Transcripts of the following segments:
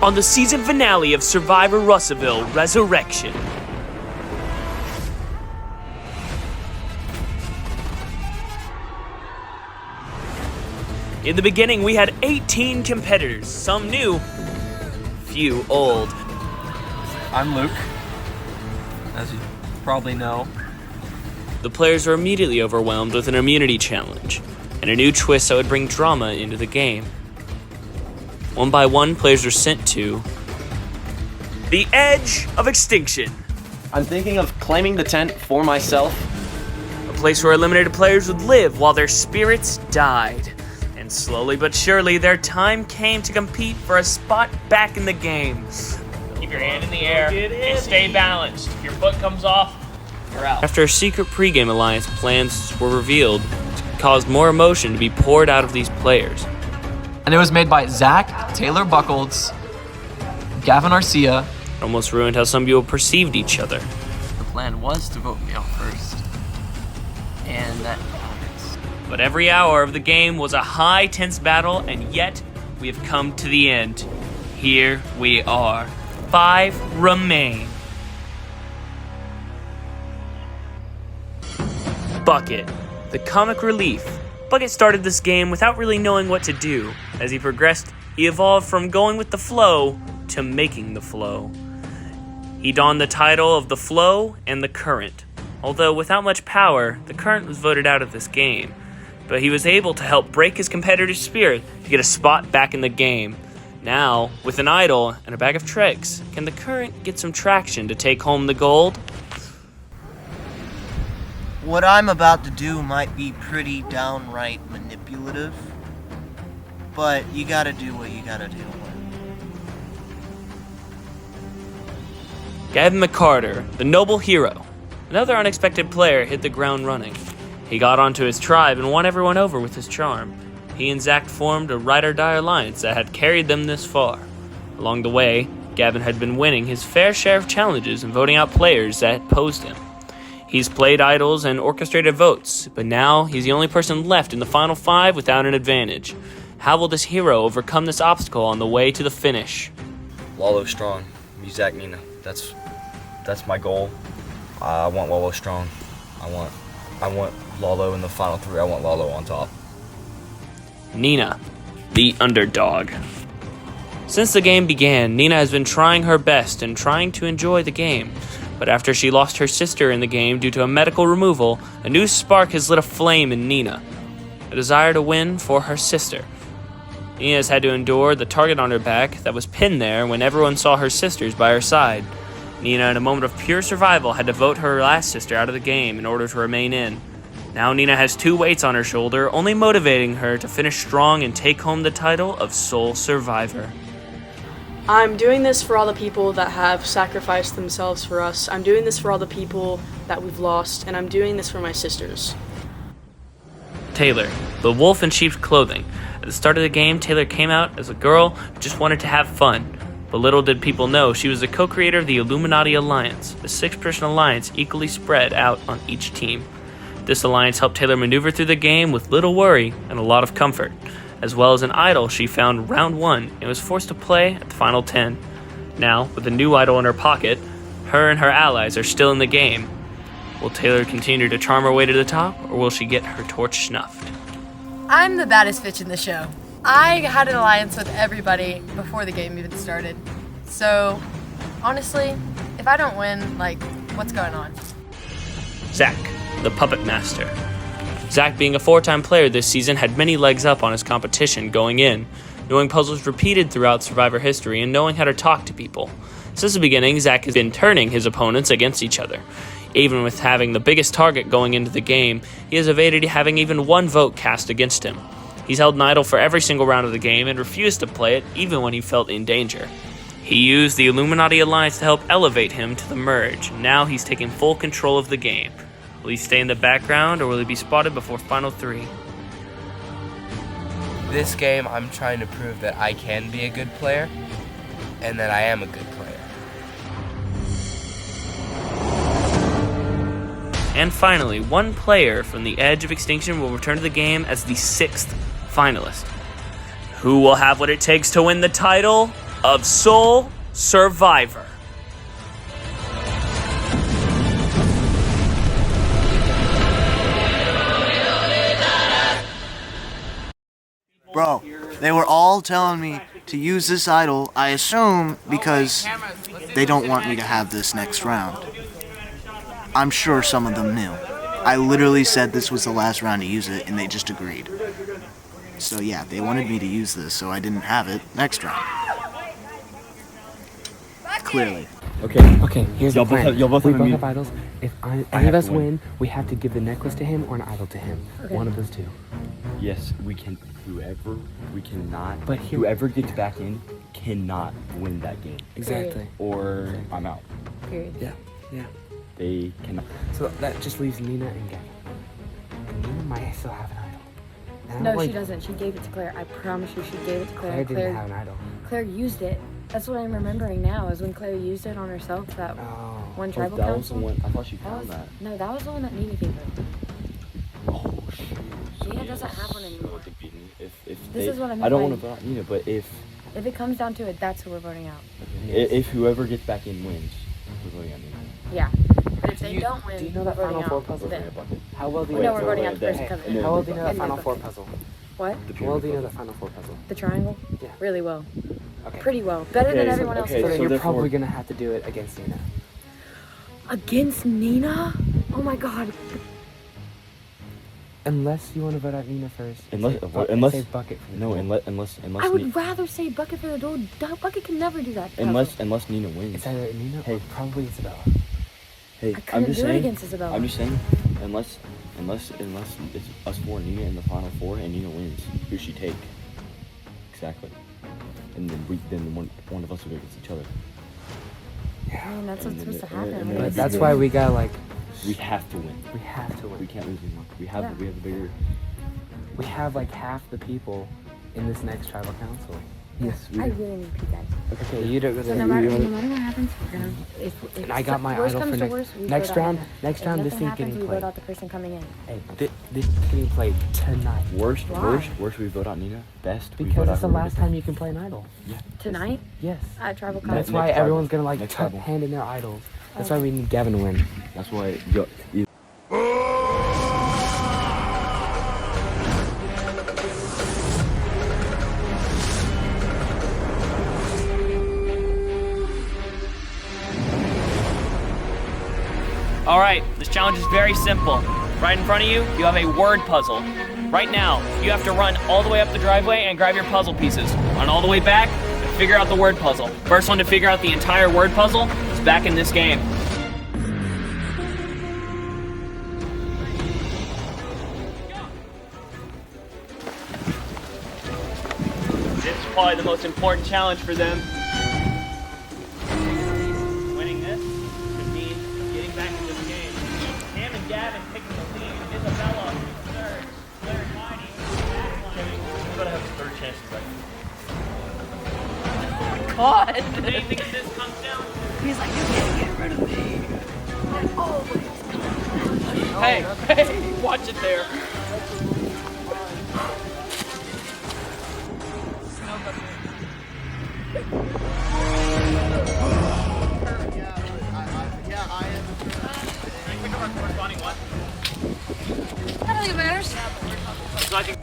on the season finale of Survivor Russellville Resurrection. In the beginning, we had 18 competitors, some new, few old. I'm Luke, as you probably know. The players were immediately overwhelmed with an immunity challenge, and a new twist that would bring drama into the game. One by one, players were sent to the edge of extinction. I'm thinking of claiming the tent for myself. A place where eliminated players would live while their spirits died. And slowly but surely, their time came to compete for a spot back in the game. Keep your hand in the air and stay balanced. If your foot comes off, you're out. After a secret pregame alliance plans were revealed, it caused more emotion to be poured out of these players. And it was made by Zach, Taylor Buckholz, Gavin Arcia. It almost ruined how some people perceived each other. The plan was to vote me out first. And that happens. But every hour of the game was a high, tense battle, and yet we have come to the end. Here we are. 5 remain. Bucket, the comic relief. Bucket started this game without really knowing what to do. As he progressed, he evolved from going with the flow to making the flow. He donned the title of the Flow and the Current. Although without much power, the Current was voted out of this game. But he was able to help break his competitor's spirit to get a spot back in the game. Now, with an idol and a bag of tricks, can the Current get some traction to take home the gold? What I'm about to do might be pretty downright manipulative, but you gotta do what you gotta do. Gavin McCarter, the noble hero. Another unexpected player hit the ground running. He got onto his tribe and won everyone over with his charm. He and Zach formed a ride-or-die alliance that had carried them this far. Along the way, Gavin had been winning his fair share of challenges and voting out players that opposed him. He's played idols and orchestrated votes, but now he's the only person left in the final 5 without an advantage. How will this hero overcome this obstacle on the way to the finish? Lalo strong. Me, Zach, Nina. That's my goal. I want Lalo strong. I want Lalo in the final 3. I want Lalo on top. Nina, the underdog. Since the game began, Nina has been trying her best and trying to enjoy the game. But after she lost her sister in the game due to a medical removal, a new spark has lit a flame in Nina. A desire to win for her sister. Nina has had to endure the target on her back that was pinned there when everyone saw her sisters by her side. Nina, in a moment of pure survival, had to vote her last sister out of the game in order to remain in. Now Nina has 2 weights on her shoulder, only motivating her to finish strong and take home the title of sole survivor. I'm doing this for all the people that have sacrificed themselves for us. I'm doing this for all the people that we've lost, and I'm doing this for my sisters. Taylor, the wolf in sheep's clothing. At the start of the game, Taylor came out as a girl who just wanted to have fun. But little did people know she was the co-creator of the Illuminati Alliance, a 6-person alliance equally spread out on each team. This alliance helped Taylor maneuver through the game with little worry and a lot of comfort, as well as an idol she found round 1 and was forced to play at the final 10. Now, with a new idol in her pocket, her and her allies are still in the game. Will Taylor continue to charm her way to the top, or will she get her torch snuffed? I'm the baddest bitch in the show. I had an alliance with everybody before the game even started. So, honestly, if I don't win, what's going on? Zach, the puppet master. Zach, being a 4-time player this season, had many legs up on his competition going in, knowing puzzles repeated throughout Survivor history and knowing how to talk to people. Since the beginning, Zach has been turning his opponents against each other. Even with having the biggest target going into the game, he has evaded having even 1 vote cast against him. He's held an idol for every single round of the game and refused to play it even when he felt in danger. He used the Illuminati Alliance to help elevate him to the merge. Now he's taking full control of the game. Will he stay in the background or will he be spotted before final 3? This game, I'm trying to prove that I can be a good player and that I am a good player. And finally, 1 player from the edge of extinction will return to the game as the 6th finalist. Who will have what it takes to win the title? of Soul Survivor. Bro, they were all telling me to use this idol, I assume because they don't want me to have this next round. I'm sure some of them knew. I literally said this was the last round to use it, and they just agreed. So yeah, they wanted me to use this, so I didn't have it next round. Clearly. Okay, here's the plan. Y'all both we have both me. have idols. If any of us win, we have to give the necklace to him or an idol to him. Okay. One of those two. Yes, we can. We cannot. But here- whoever gets back in cannot win that game. Exactly. Or I'm out. Period. Yeah. They cannot. So that just leaves Nina and Gavin. And Nina might still have an idol. And I No, don't she doesn't. She gave it to Claire. I promise you, she gave it to Claire. Claire didn't have an idol. Claire used it. That's what I'm remembering now, is when Claire used it on herself, that one tribal that was the council. one. I thought she found that. No, that was the one that Nina gave her. Oh shoot. Nina doesn't have one anymore. If This is what I meant I don't by- want to vote out Nina, but if If it comes down to it, that's who we're voting out. if whoever gets back in wins, we're voting out Nina. Yeah. But if they don't win, do you know we're that voting Final Four out puzzle? them. How well do you No, know? we're voting out the person coming in. How well do you know that And Final then- Four puzzle? What? How well do you know that Final Four puzzle? The triangle? Yeah. Really well. Okay. Pretty well. Better than Okay, so- everyone else. okay, So so you're therefore- probably gonna have to do it against Nina. Against Nina? Oh my god. Unless you want to vote out Nina first. Unless- Unless say Bucket for the No, duel. unless I would rather say Bucket for the duel. Bucket can never do that. unless Nina wins. It's either Nina or probably Isabella. Hey, I couldn't do it against Isabella. I'm just saying, unless it's us four and Nina in the final four and Nina wins, who she take? Exactly. And then one of us will go against each other. I mean, that's what's supposed to happen. and We then But just- that's why we got like We have to win. we have to We win. can't lose anymore. We have the bigger. We have like half the people in this next tribal council. Yes, I really need pee, guys. Okay, you don't. So no matter what happens, we're gonna. If And I got my worst idol comes for to next worst, we next vote out round. Nina. Next If round, this nothing thing's happens, getting we played. vote out the person coming in. Hey, this is getting played tonight. Worst we vote out Nina. Best we vote Because out it's the whoever last gets time you can play an idol. Yeah. Tonight Yes. at tribal That's council. why Next everyone's tribal. gonna like Next tribal. hand in their idols. That's why we need Gavin to win. That's why. Alright, this challenge is very simple. Right in front of you, you have a word puzzle. Right now, you have to run all the way up the driveway and grab your puzzle pieces. Run all the way back and figure out the word puzzle. First one to figure out the entire word puzzle is back in this game. This is probably the most important challenge for them. Winning this could mean getting back in this game. Cam and Gavin taking the lead. Isabella third. Claire and Heidi. We're gonna have third chances right now. God. What do you think this comes down to? He's like, you can't get rid of me. Hey, watch it there. I don't think it matters. So I think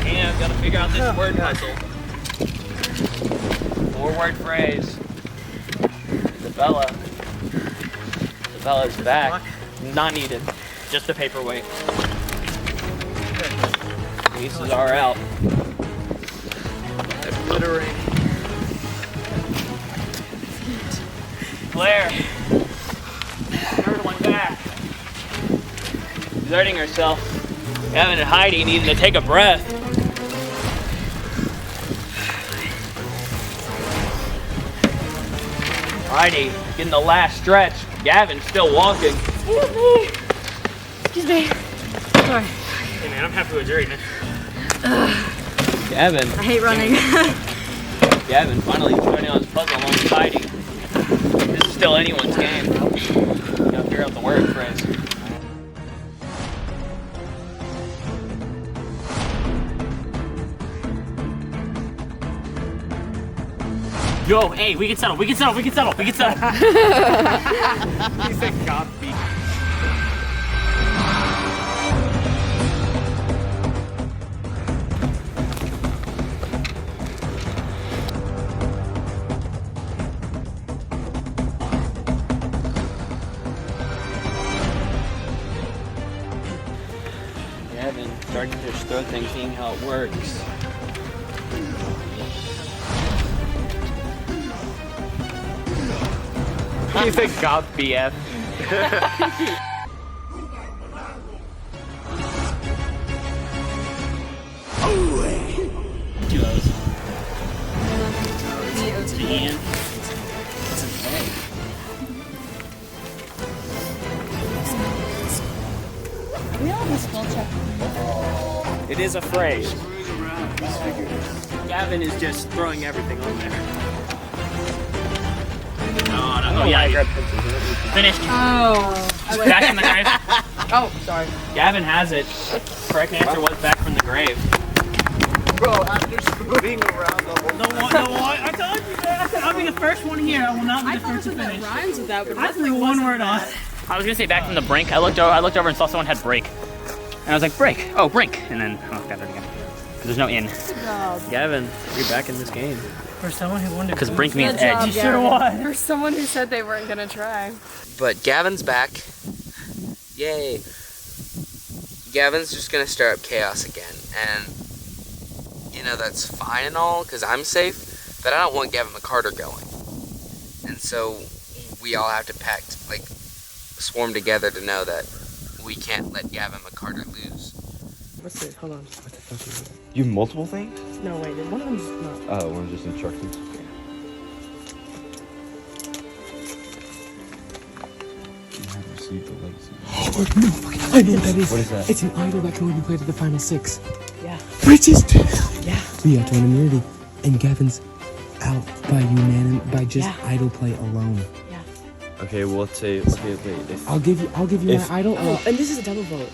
and gotta figure out this word puzzle. 4-word phrase. Isabella. Isabella's back. Not needed. Just a paperweight. Pieces are out. Obliterating. Claire. Third one back. Exerting herself. Gavin and Heidi needing to take a breath. Heidi getting the last stretch. Gavin still walking. Excuse me. Excuse me. Sorry. Hey man, I'm happy with Jerry, man. Gavin. I hate running. Gavin finally joining on his puzzle along with Heidi. This is still anyone's game. You gotta figure out the word phrase. Yo, hey, we can settle. He said copy. Gavin starting to just throw things, seeing how it works. He's a goth BF. Two O's. It's an Ian. It's an A. We all have a spell check. It is a phrase. Gavin is just throwing everything on there. Oh yeah, I grabbed finished. Oh. Back from the grave. Oh, sorry. Gavin has it. Correct answer was back from the grave. Bro, after scooting around the whole No, I told you that. I'll be the first one here. I will not be the first to finish. Rhymes with that, but I threw one word on it. I was gonna say back from the brink. I looked over and saw someone had break, and I was like break. Oh, brink, and then I got it again. There's no in. Gavin, you're back in this game. For someone who wanted to. Because brink means edge. You should have won. For someone who said they weren't gonna try. But Gavin's back. Yay. Gavin's just gonna stir up chaos again. And, you know, that's fine and all, because I'm safe. But I don't want Gavin McCarter going. And so we all have to pact, like, swarm together to know that we can't let Gavin McCarter lose. What's it? Hold on. What the fuck is it? You have multiple things? No, wait. One of them's not. Oh, one's just instructions. You have received the legacy. Oh, no, fucking, I know what that is. What is that? It's an idol that can only play to the final 6. Yeah. Bridges! Yeah. We got to win immunity. And Gavin's out by just idol play alone. Yeah. Okay, well, let's say, okay, wait. If, I'll give you my idol. Oh, and this is a double vote.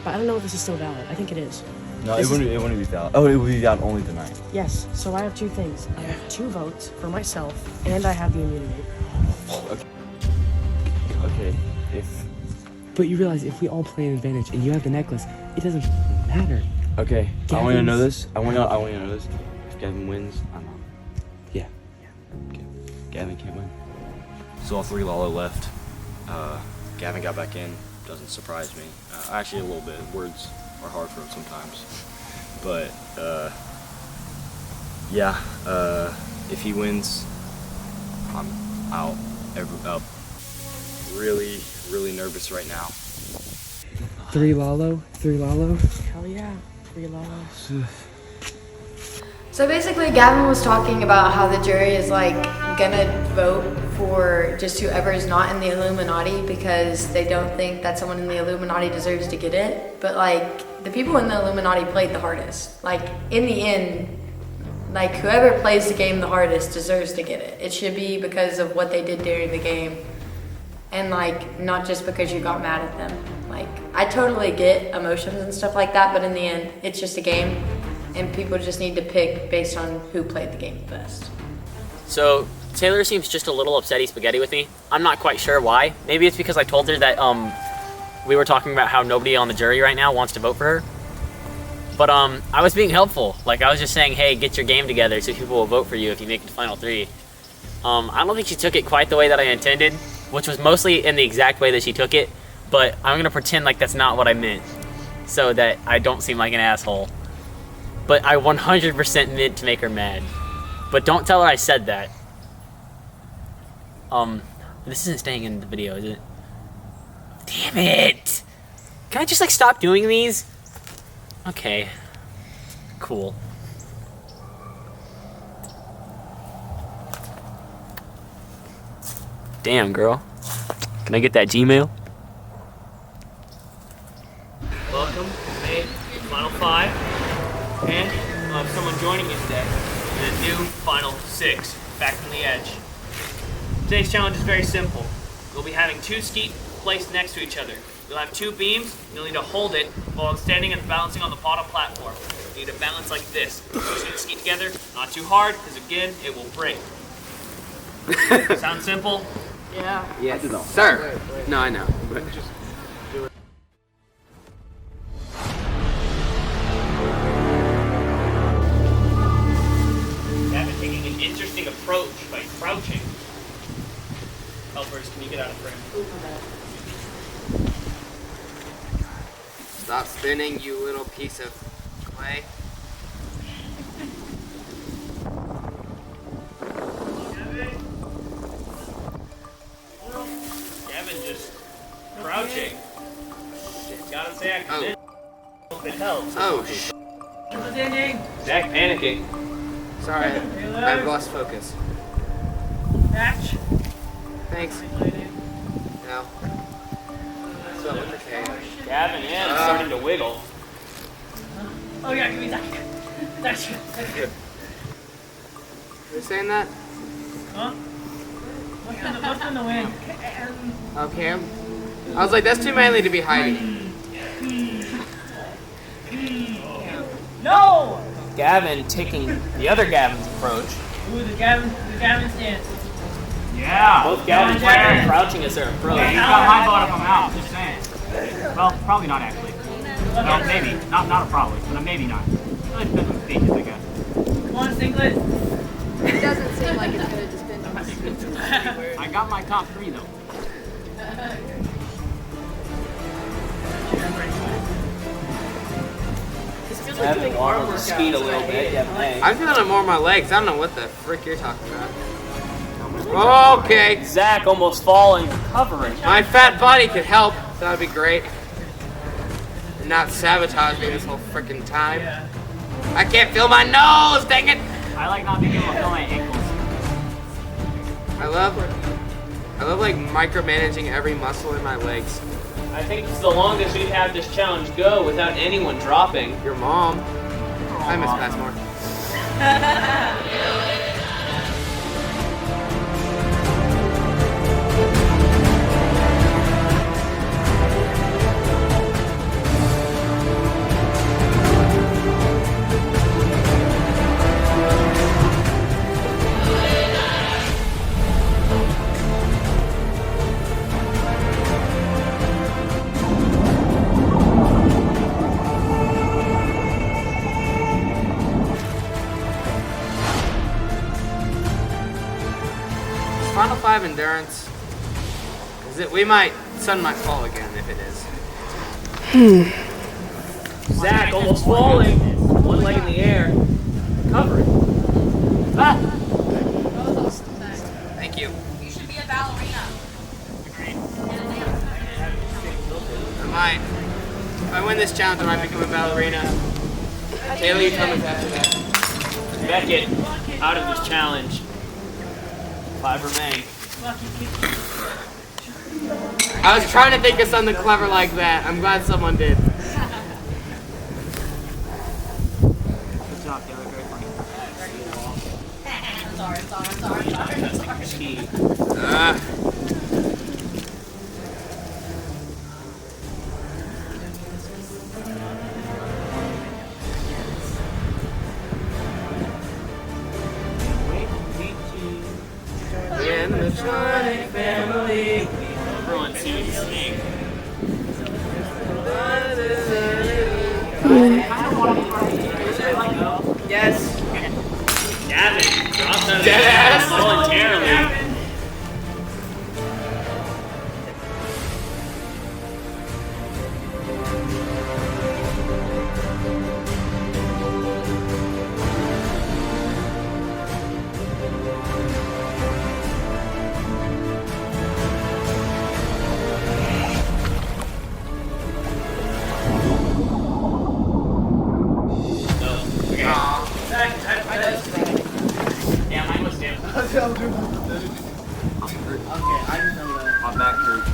But I don't know if this is still valid. I think it is. no, it wouldn't be valid. Oh, it would be valid only tonight. Yes. So I have 2 things. I have 2 votes for myself, and I have the immunity. Okay, if... But you realize if we all play an advantage and you have the necklace, it doesn't matter. Okay, I want you to know Gavin's- this. I want you to know this. If Gavin wins, I'm out. Yeah. Okay. Gavin can't win. So all 3 Lalo left. Gavin got back in. Doesn't surprise me. Actually, a little bit. Words are hard for him sometimes. But, yeah. If he wins, I'm out. Really, really nervous right now. 3 Lalo? Hell yeah. 3 Lalos. So basically, Gavin was talking about how the jury is like gonna vote for just whoever is not in the Illuminati because they don't think that someone in the Illuminati deserves to get it. But like, the people in the Illuminati played the hardest. Like, in the end, like whoever plays the game the hardest deserves to get it. It should be because of what they did during the game. And like, not just because you got mad at them. Like, I totally get emotions and stuff like that, but in the end, it's just a game. And people just need to pick based on who played the game the best. So Taylor seems just a little upsetty spaghetti with me. I'm not quite sure why. Maybe it's because I told her that we were talking about how nobody on the jury right now wants to vote for her. But I was being helpful. Like, I was just saying, hey, get your game together so people will vote for you if you make it to Final 3. I don't think she took it quite the way that I intended, which was mostly in the exact way that she took it. But I'm gonna pretend like that's not what I meant, so that I don't seem like an asshole. But I 100% meant to make her mad. But don't tell her I said that. This isn't staying in the video, is it? Damn it! Can I just like stop doing these? Okay. Cool. Damn, girl. Can I get that Gmail? Welcome, mate. Final 5. And we'll have someone joining you today in a new Final 6, back from the edge. Today's challenge is very simple. We'll be having 2 skeet placed next to each other. You'll have 2 beams. You'll need to hold it while standing and balancing on the bottom platform. You need to balance like this. You need to skeet together, not too hard, because again, it will break. Sound simple? Yeah. Yes, sir. No, I know. But Gavin taking an interesting approach by crouching. Helpers, can you get out of frame? stop spinning, you little piece of clay. Gavin just crouching. Gotta say, I can hope it helps. Oh, Zach panicking. Sorry, I've lost focus. Match. Thanks. No. So with the K. Gavin is starting to wiggle. Oh yeah, give me that. That's good. You saying that? Huh? What's in the wind? Okay. I was like, that's too manly to be hiding. No! Gavin taking the other Gavin's approach. Ooh, the Gavin stance. Yeah. Both Gavin's right crouching as their approach. Yeah, He's got my bottom from out, just saying. Well, probably not actually. No, maybe. Not a probably, but a maybe not. Really depends on stages, I guess. Come on, Singlet. It doesn't seem like it's gonna just been I got my top 3 though. Gavin waddled the speed a little bit. I'm feeling it more on my legs. I don't know what the frick you're talking about. Okay. Zach almost falling, recovering. My fat body could help. That would be great. And not sabotage me this whole frickin' time. I can't feel my nose, dang it! I like not being able to feel my ankles. I love like micromanaging every muscle in my legs. I think it's the longest we've had this challenge go without anyone dropping. Your mom. I miss Passmore. Final 5 endurance. Is it? Sun might fall again if it is. Zach almost falling. One leg in the air. Covering. Ah! Thank you. You should be a ballerina. I might. If I win this challenge, I might become a ballerina. Taylor, you tell me after that. Beckett out of this challenge. 5 remain. I was trying to think of something clever like that. I'm glad someone did. Good job, Taylor. Very funny. Sorry. In the Sonic family. Everyone seems to sing. Yes. Gavin drops out of Deadass. voluntarily. My back hurts.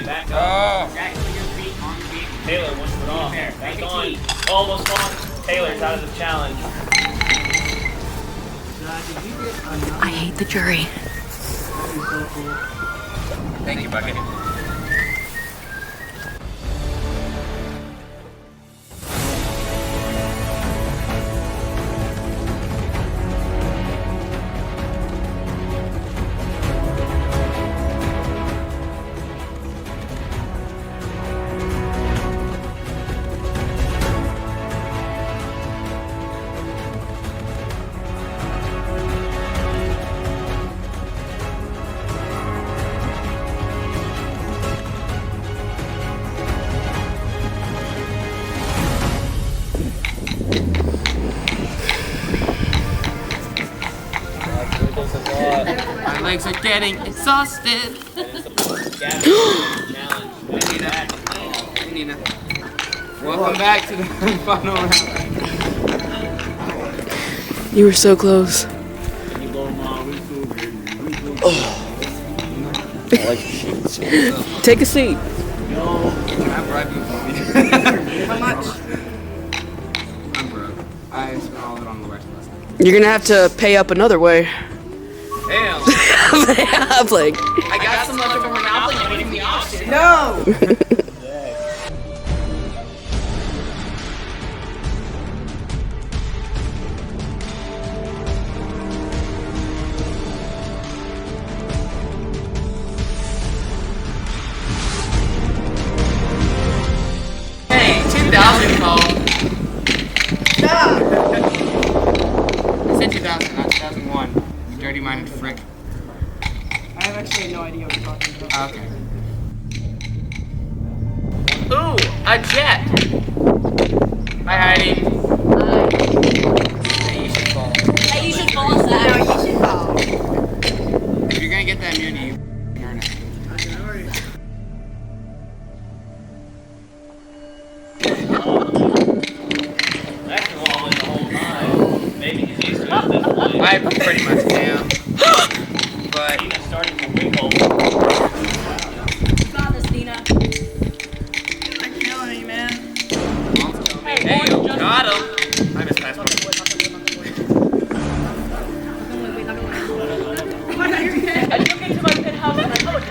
Back up. Taylor, one foot off. Back on. Almost on. Taylor's out of the challenge. I hate the jury. Thank you, Bucket. My legs are getting exhausted. Nina, welcome back to the final round. You were so close. Take a seat. Can I bribe you? How much? I'm broke. I spent all of it on the rest last night. You're gonna have to pay up another way. Damn. I'm like, I got some leftover Monopoly money from the auction. No! Hey, 2,000 call. Stop! I said 2000, not 2001. You dirty-minded frick. I have actually no idea what you're talking about. Okay. Ooh, a jet. Hi, Heidi. Hey, you should fall. Hey, you should fall, Zach. No, you should fall. If you're gonna get that immunity, you earn it. After walling the whole time. Maybe he's used to it at this point. I pretty much am. But Nina's starting to wiggle. You got this, Nina. They're killing me, man. Hey, got him. I missed Passmore. I took it to my pit house and I told you.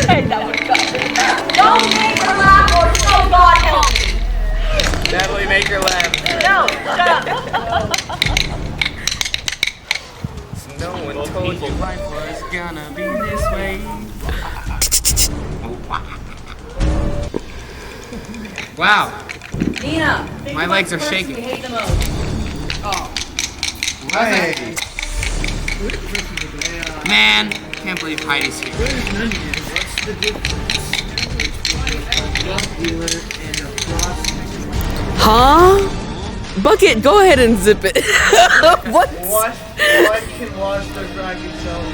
Hey, that would go. Don't make her laugh or so God help me. Natalie, make her laugh. No, shut up. No one told you life was gonna be this way. Wow. Nina, My legs are shaking. we hate the most. Oh. Hey. Man, can't believe Heidi's here. What's the difference between a drug dealer and a prostitute? huh? Bucket, go ahead and zip it. What? What can wash their dragon self?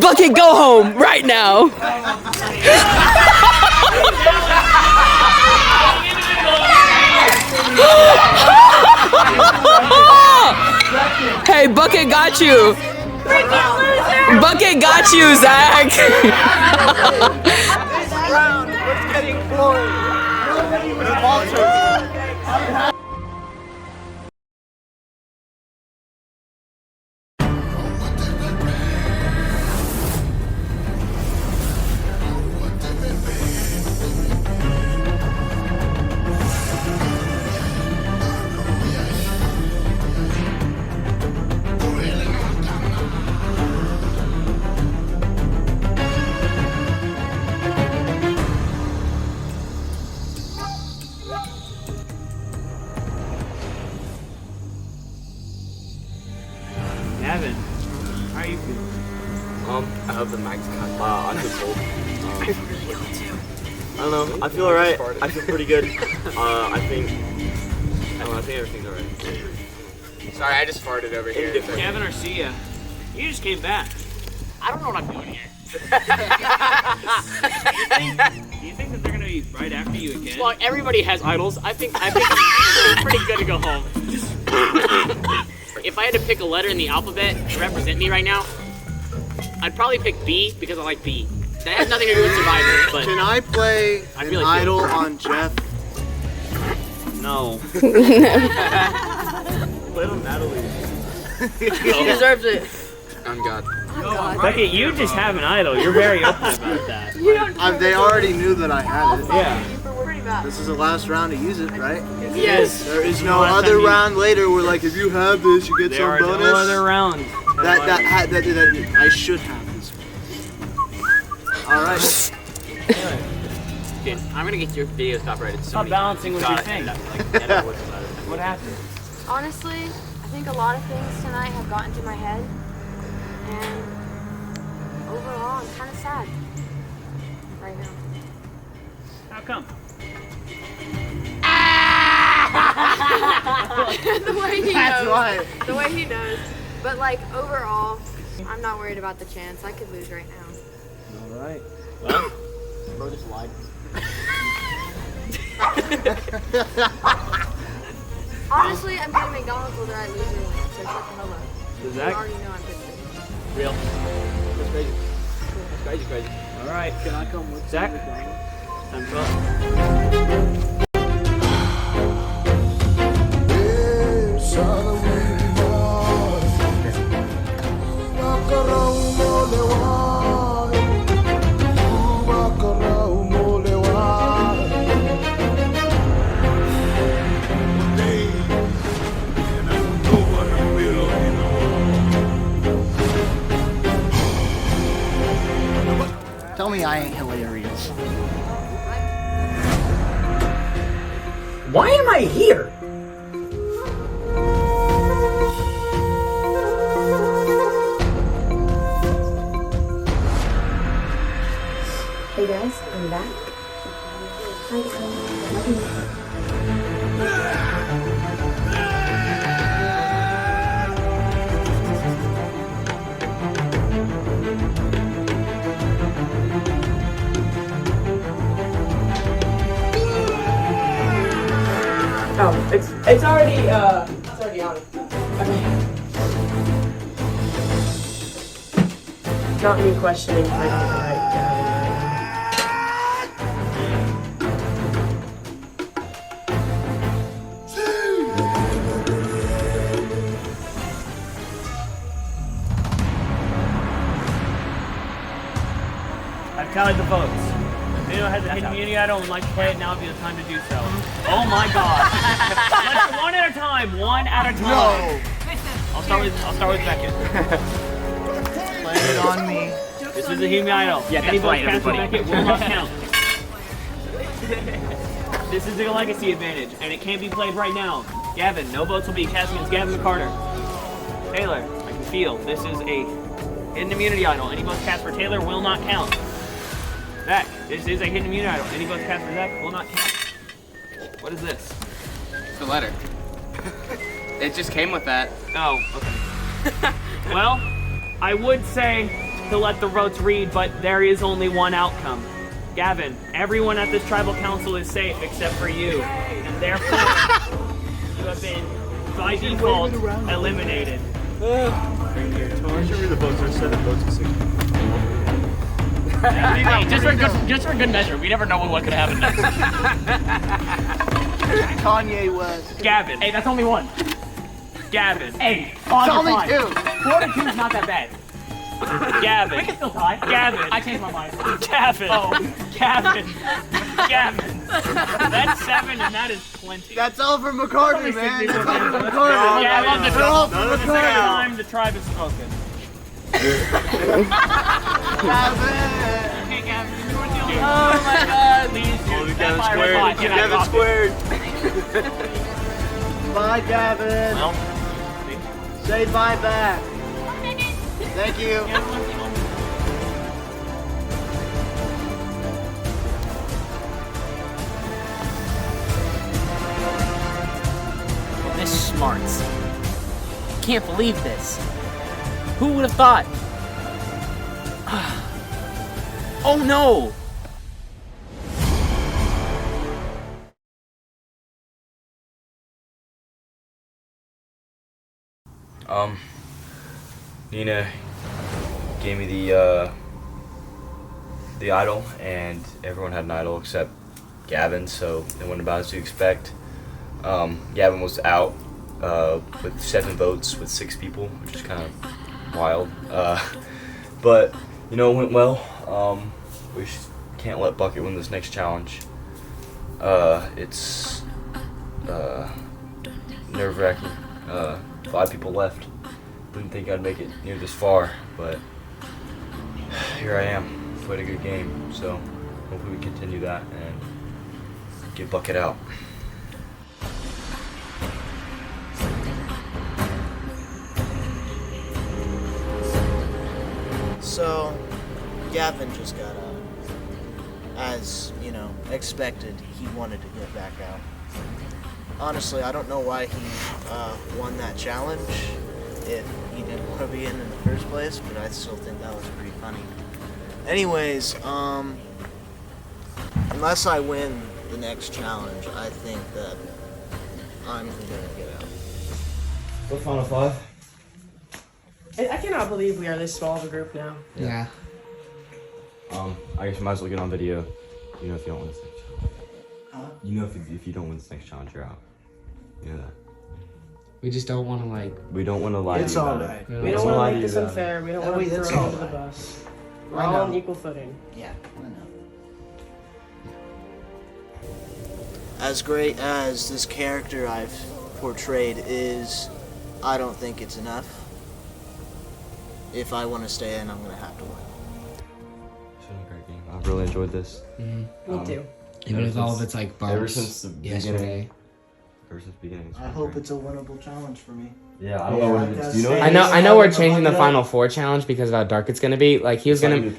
Bucket, go home right now. Hey, Bucket got you. Bucket got you, Zach. This round was getting floored. Gavin, how are you feeling? I hope the mic's cut. I feel cold. I don't know. I feel alright. I feel pretty good. I think everything's alright. Sorry, I just farted over here. Gavin Arcia, you just came back. I don't know what I'm doing here. Do you think that they're gonna be right after you Well, everybody has idols. I think it's pretty good to go home. If I had to pick a letter in the alphabet to represent me right now, I'd probably pick B because I like B. That has nothing to do with Survivor, but Can I play I an really idol on Jeff? No. Play on Natalie. He deserves it. On God. Becky, you just have an idol. You're very open about that. They already knew that I had it. Yeah. Pretty bad. This is the last round to use it, right? Yes. There is no other round later where, like, if you have this, you get There some are bonus. no other rounds. That I should have this. All right. dude, I'm gonna get your video copyrighted. Stop balancing with your thing. What happened? Honestly, I think a lot of things tonight have gotten to my head, and overall, I'm kind of sad right now. How come? The way he That's knows. why. The way he knows. But like overall, I'm not worried about the chance. I could lose right now. All right. Well, Bro just lied. Honestly, I'm getting McDonald's whether I lose or win. So shut the hell up. You Zach? already know I'm good for this. Real. That's crazy. That's crazy. All right. Can I come with Zach? you to McDonald's? Time to go. Tell me I ain't hilarious. Why am I here? Hey guys, I'm back. Hi, love you. Oh, it's already on. Okay. Not me questioning my I've tallied the votes. If anyone has a hidden immunity idol and would like to play it, now would be the time to do so. Oh my god. Let's go one at a time. One at a time. No. I'll start with Beckett. Play it on me. This is a human idol. Yeah, that's Any votes right, cast for everybody. Beckett will not count. This is a legacy advantage, and it can't be played right now. Gavin, no votes will be cast against Gavin McCarter. Taylor, I can feel this is a hidden immunity idol. Any votes cast for Taylor will not count. Zach, this is a hidden immunity idol. Any votes cast for Zach will not count. What is this? It's a letter. It just came with that. Oh, okay. Well, I would say to let the votes read, but there is only one outcome. Gavin, everyone at this tribal council is safe except for you. And therefore, you have been, by default, eliminated. I should read the votes. There's 7 votes to 6. Hey, just for good measure, we never know what could happen next. Kanye West. Gavin. Hey, that's only one. Gavin. Hey, It's only 2. 4 to 2 is not that bad. Gavin. We can still tie. Gavin. I changed my mind. Gavin. Oh, Gavin. Gavin. That's 7 and that is plenty. That's all for McCartney, man. That's all for Gavin, McCartney. the all for second McCartney. time the tribe has spoken. Gavin. Oh my god. Please do. Gavin squared. Gavin squared. Bye, Gavin. Well, Say bye back. Thank you. This smarts. Can't believe this. Who would have thought? Oh no! Nina gave me the idol, and everyone had an idol except Gavin, so it went about as you expect. Gavin was out with 7 votes with 6 people, which is kind of wild. But, you know, it went well. We can't let Bucket win this next challenge. It's nerve-wracking. 5 people left. Didn't think I'd make it near this far, but here I am. Played a good game, so hopefully we continue that and get Bucket out. So, Gavin just got out. As, you know, expected, he wanted to get back out. Honestly, I don't know why he won that challenge if he didn't want to be in the first place, but I still think that was pretty funny. Anyways, unless I win the next challenge, I think that I'm gonna get out. What final 5? I cannot believe we are this small of a group now. Yeah. I guess you might as well get on video. You know if you don't win this next challenge. You know if you don't win this next challenge, you're out. You know that. We just don't want to like. We don't want to lie. It's to you about alright. it. We don't want to make this unfair. We don't want to It's throw you under the alright. bus. We're I all know. on equal footing. Yeah, I know. As great as this character I've portrayed is, I don't think it's enough. If I want to stay in, I'm going to have to win. It's been a great game. I've really enjoyed this. Me too. Even if all of it's like bumps Ever since the yesterday. beginning. Ever since the beginning. It's I been hope great. it's a winnable challenge for me. Yeah, I don't know what it is. Do you know? I know we're changing the final 4 challenge because of how dark it's gonna be. Like he was gonna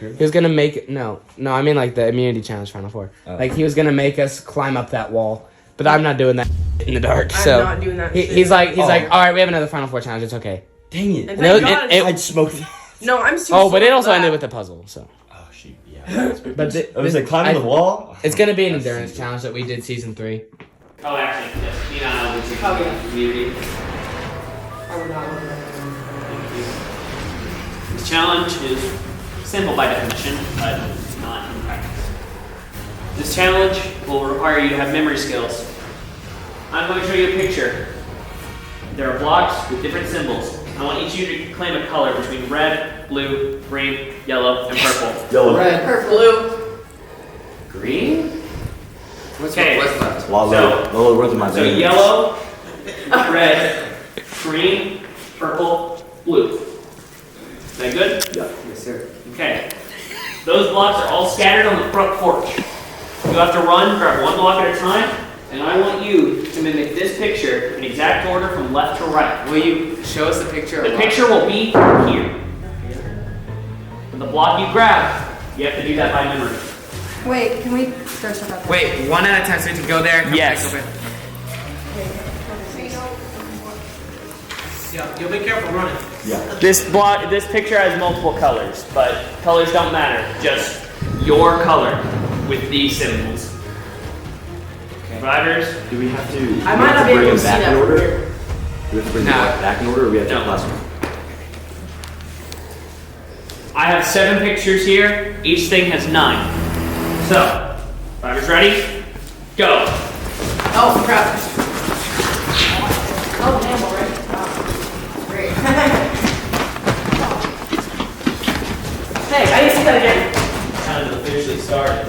make no I mean like the immunity challenge final 4. Oh. Like he was gonna make us climb up that wall, but I'm not doing that in the dark. I'm So not doing that he's like all Oh. right, we have another final 4 challenge. It's okay. Dang it! And No, thank God I'd smoked. no, I'm too Oh, but it also that. ended with a puzzle. So Oh shoot! Yeah. but I was like climbing the wall. It's gonna be an endurance challenge that we did season 3. Oh, actually, yes. Nina and I will take community. I would not look at that. The challenge is simple by definition, but not in practice. This challenge will require you to have memory skills. I'm going to show you a picture. There are blocks with different symbols. I want each of you to claim a color between red, blue, green, yellow, and purple. Yellow. Red. Purple. Blue. Green? What's Okay. left? Lower words in my So veins. yellow, red, green, purple, blue. Is that good? Yeah. Yes, sir. Okay. Those blocks are all scattered on the front porch. You have to run, grab one block at a time, and I want you to mimic this picture in exact order from left to right. Will you show us the picture? The picture will be here. And the block you grab, you have to do that by memory. Wait, can we first start that? Wait, one at a time so we can go there. Yes. Yeah, you'll be careful running. This picture has multiple colors, but colors don't matter. Just your color with these symbols. Survivors, Do we have to? I might not be able to see that from order? here. Do we have to bring No. them back in order, or we have to No. class them? I have 7 pictures here. Each thing has 9. So, survivors ready? Go. Oh, crap. Oh, damn, already. Wow. Great. Hey, I didn't see that again. Time to officially start.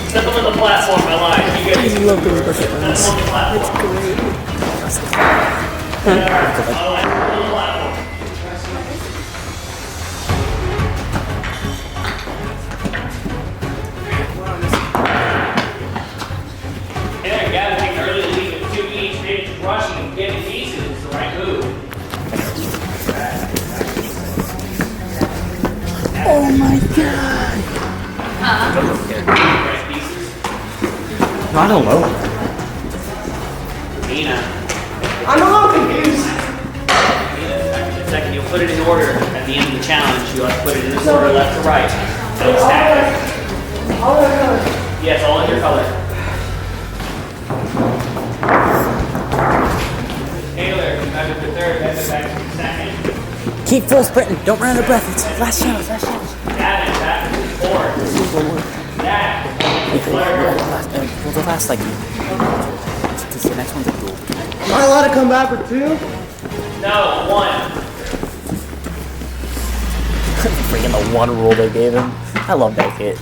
Step on the platform, I lied. You guys love doing perfect ones. Step on the platform. It's great. On the platform. Hey there, Gavin, take the early lead with 2 each. Maybe just rushing and getting pieces is the right move. Oh my god. No, I don't know. Nina. I'm a little confused. After the second, you'll put it in order. At the end of the challenge, you'll have to put it in this order, left to right. Don't stack it. All in color. Yes, all in your color. Taylor, you have it for third. That's back to second. Keep full sprinting. Don't run out of breath. It's last challenge. Last challenge. Gavin, back to fourth. Zach. Well, the last like. The next one's a duel. Am I allowed to come back with 2? No, 1. Freaking the one rule they gave him. I love that kid.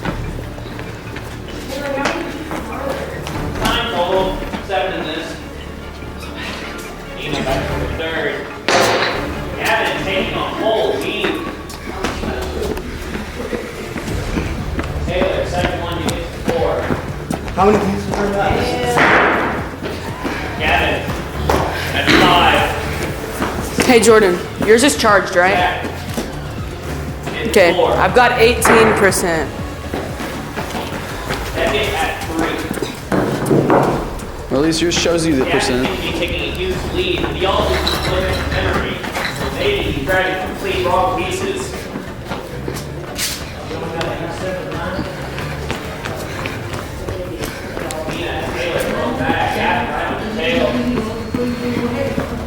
Time total, 7 in this. Nina back for third. Gavin taking a whole team. Taylor, second one, you get 4. How many pieces are that? Gavin, at 5. Hey Jordan, yours is charged, right? Okay, I've got 18%. Second at 3. Well, at least yours shows you the percent. Gavin seems to be taking a huge lead. The all is looking at memory. Maybe he's grabbing complete wrong pieces.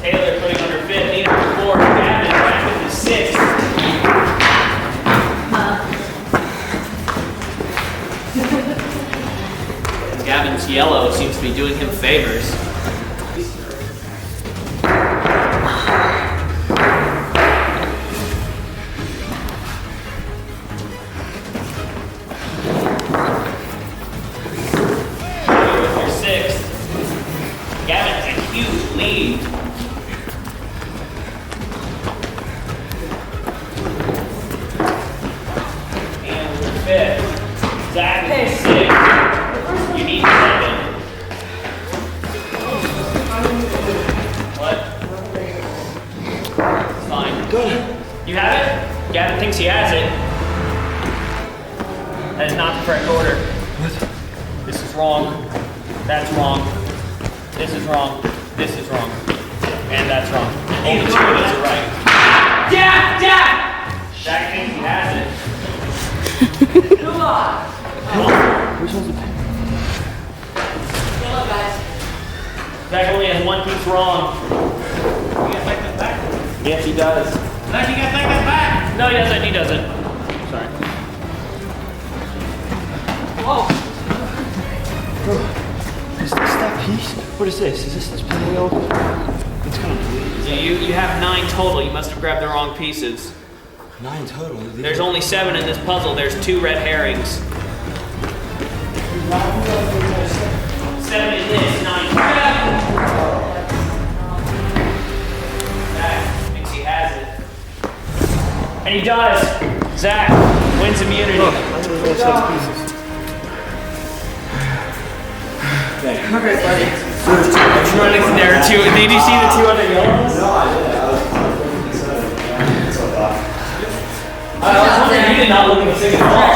Taylor putting under 5th, Nina for 4th, Gavin back into 6th. Gavin's yellow seems to be doing him favors. You have it? Gavin thinks he has it. That is not the correct order. What? This is wrong. That's wrong. This is wrong. This is wrong. And that's wrong. Only 2 of those are right. Jack! Jack! Jack thinks he has it. Come on! Which one's the pen? Come on, guys. Jack only has 1 piece wrong. You gotta take that back? Yes, he does. Zach, you gotta take that back! No, he doesn't. He doesn't. Sorry. Whoa! Is this that piece? What is this? Is this pinwheel? It's kind of weird. Yeah, you have 9 total. You must have grabbed the wrong pieces. 9 total? There's only 7 in this puzzle. There's 2 red herrings. 7 in this, 9. Zach thinks he has it. And he does. Zach wins immunity. Okay, buddy. Running there too. Did you see the 2 other yellows? No, I was wondering, you did not look at the single ball.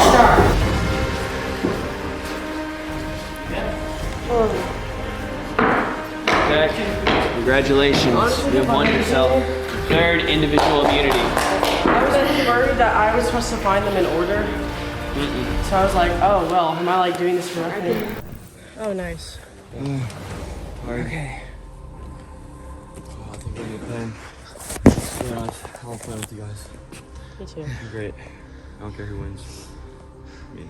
Zach, congratulations. You have won yourself 3rd individual immunity. I was worried that I was supposed to find them in order. So I was like, oh, well, am I like doing this for nothing? Oh, nice. Okay. Oh, I think we're gonna plan. Yeah, I'll play with you guys. Me too. You're great. I don't care who wins. Me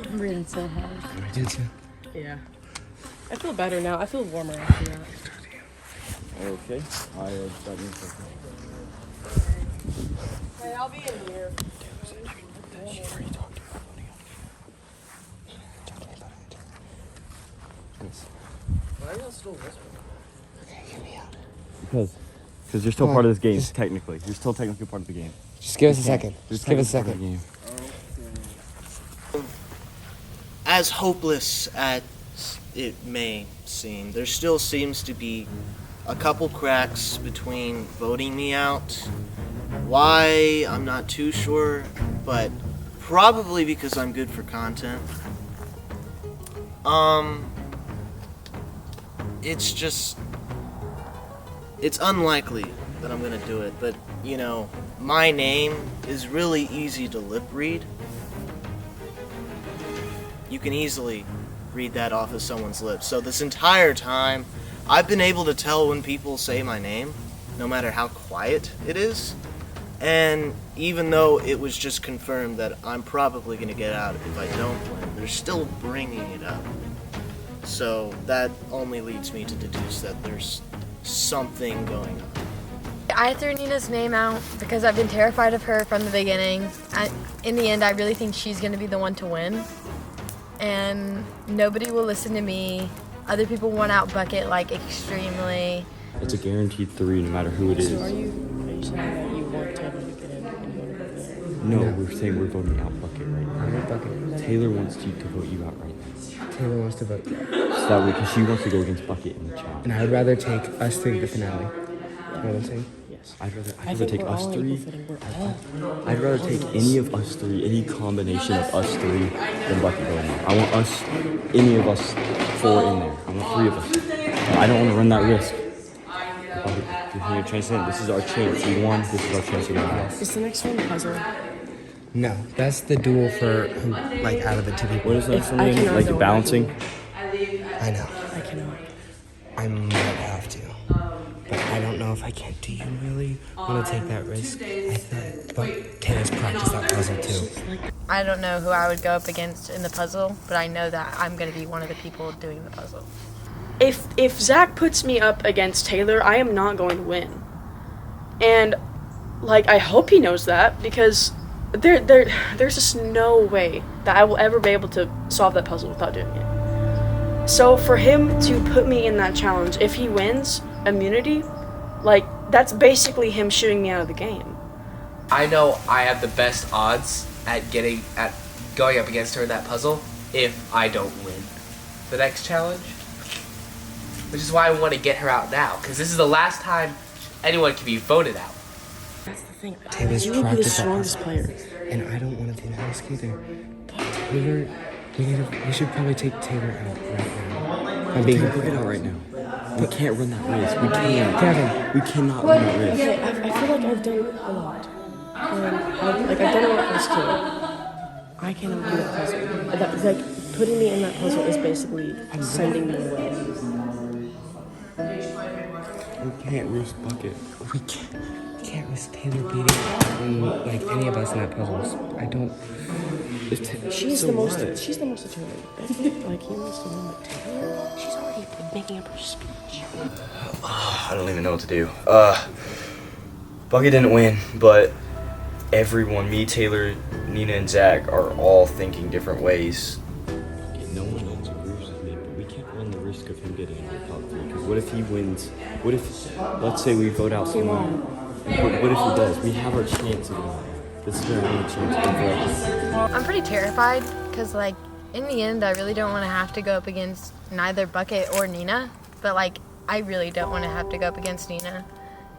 I'm breathing so hard. I did too. Yeah. I feel better now. I feel warmer after that. Okay. That means something. Hey, I'll be in here. Why are y'all still whispering? Okay, hear me out. Because you're still part of this game, technically. You're still technically part of the game. Just give us a second. Just give us a second. As hopeless as it may seem, there still seems to be a couple cracks between voting me out. Why, I'm not too sure, but Probably because I'm good for content. It's unlikely that I'm gonna do it, but you know, my name is really easy to lip read. You can easily read that off of someone's lips. So this entire time, I've been able to tell when people say my name, no matter how quiet it is. And even though it was just confirmed that I'm probably going to get out if I don't win, they're still bringing it up. So that only leads me to deduce that there's something going on. I threw Nina's name out because I've been terrified of her from the beginning. In the end, I really think she's going to be the one to win. And nobody will listen to me. Other people want out Bucket like extremely. It's a guaranteed 3 no matter who it is. So are you saying that you want Taylor to get in and you want to vote No, we're saying we're voting out Bucket right now. Bucket. Taylor wants you to vote you out right now. Taylor wants to vote. So that way, because she wants to go against Bucket in the challenge. And I would rather take us 3 to the finale. You know what I'm saying? Yes. I'd rather take us 3. I'd rather take any of us 3, any combination of us 3 than Bucket going in. I want any of us 4 in there. I want 3 of us. I don't want to run that risk. Continue to transcend. This is our chance. We won. This is our chance to get out. Is the next one a puzzle? No, that's the duel for who, like, out of the 2 people. What is the next one again? Like the balancing? I know. I cannot. I might have to. But I don't know if I can. Do you really want to take that risk? I thought, but Taylor's practiced that puzzle too. I don't know who I would go up against in the puzzle, but I know that I'm going to be one of the people doing the puzzle. If Zach puts me up against Taylor, I am not going to win. And, like, I hope he knows that, because there's just no way that I will ever be able to solve that puzzle without doing it. So for him to put me in that challenge, if he wins immunity, like, that's basically him shooting me out of the game. I know I have the best odds at going up against her in that puzzle if I don't win the next challenge. Which is why I want to get her out now, because this is the last time anyone can be voted out. That's the thing. Taylor's You will be the practiced that strongest puzzle. player. And I don't want to take that risk either. Taylor, we should probably take Taylor out right now. I'm being Take it out right now. We can't run that risk. We can't. Kevin. We cannot run that risk. Yeah, I feel like I've done a lot. I've done a lot this too. I cannot do that puzzle. Like, putting me in that puzzle is basically sending me away. We can't risk Bucket. We can't risk Taylor beating like any of us in that puzzles. I don't. She's so the most. what? She's the most determined. Like, he wants to win, but Taylor, she's already making up her speech. I don't even know what to do. Bucket didn't win, but everyone, me, Taylor, Nina, and Zach, are all thinking different ways. No one else agrees with me, but we can't run the risk of him getting out of the top 3. Because what if he wins? What if, let's say we vote out someone? What if he does? We have our chance of winning. This is our only chance. I'm pretty terrified because, like, in the end, I really don't want to have to go up against neither Bucket or Nina. But, like, I really don't want to have to go up against Nina.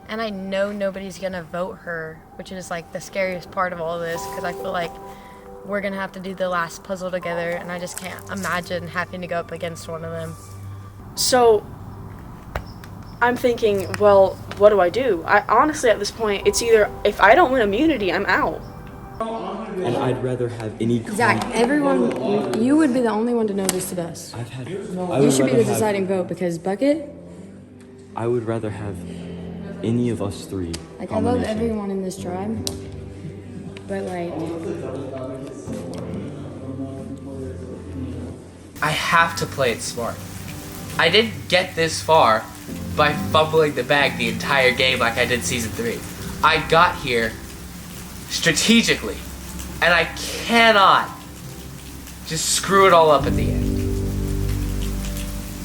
And I know nobody's going to vote her, which is, like, the scariest part of all this, because I feel like we're going to have to do the last puzzle together, and I just can't imagine having to go up against one of them. So I'm thinking, well, what do I do? I honestly, at this point, it's either if I don't win immunity, I'm out. And I'd rather have any. Zach, everyone, you would be the only one to know this the best. I've had. You should be the deciding vote because Bucket. I would rather have any of us 3. Like, I love everyone in this tribe, but like. I have to play it smart. I didn't get this far by fumbling the bag the entire game like I did season 3. I got here strategically, and I cannot just screw it all up at the end.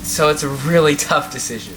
So it's a really tough decision.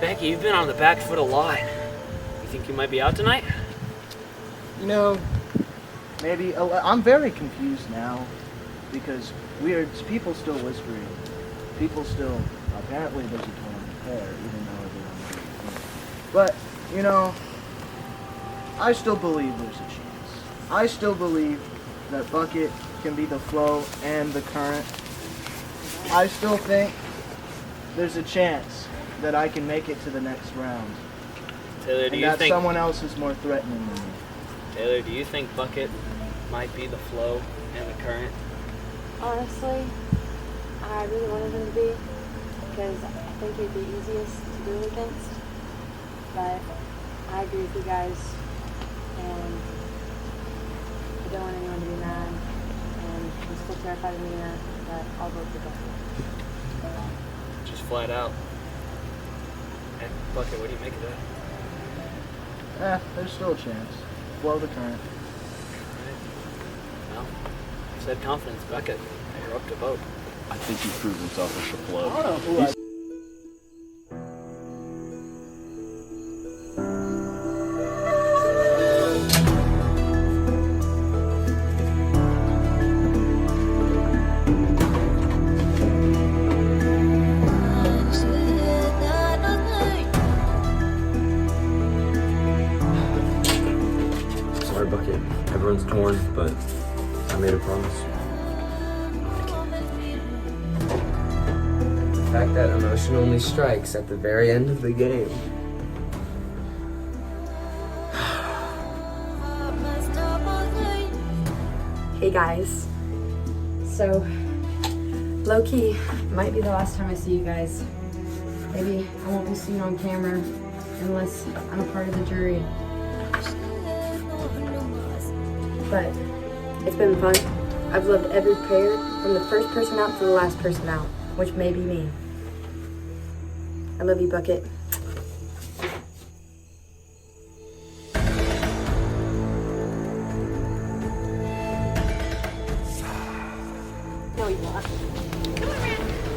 Becky, you've been on the back foot a lot. You think you might be out tonight? You know, maybe I'm very confused now because people still whispering. People still, apparently there's a torn hair, even though everyone knows. But, you know, I still believe there's a chance. I still believe that Bucket can be the flow and the current. I still think there's a chance that I can make it to the next round. Taylor, do and you that think someone else is more threatening than me. Taylor, do you think Bucket might be the flow and the current? Honestly, I really wanted him to be, because I think he'd be easiest to do against. But I agree with you guys, and I don't want anyone to be mad, and I'm still terrified of Nina, but I'll vote for Bucket. Just flat out. And Bucket, what do you make of that? There's still a chance. Flow the current. Well, said confidence, Bucket. You're up to vote. I think he proved himself as the flow. I don't know who Sorry, Bucket. Everyone's torn, but I made a promise. The fact that emotion only strikes at the very end of the game. Hey guys. So, low-key, might be the last time I see you guys. Maybe I won't be seen on camera unless I'm a part of the jury. But it's been fun. I've loved every player, from the first person out to the last person out, which may be me. I love you, Bucket. No, you're not.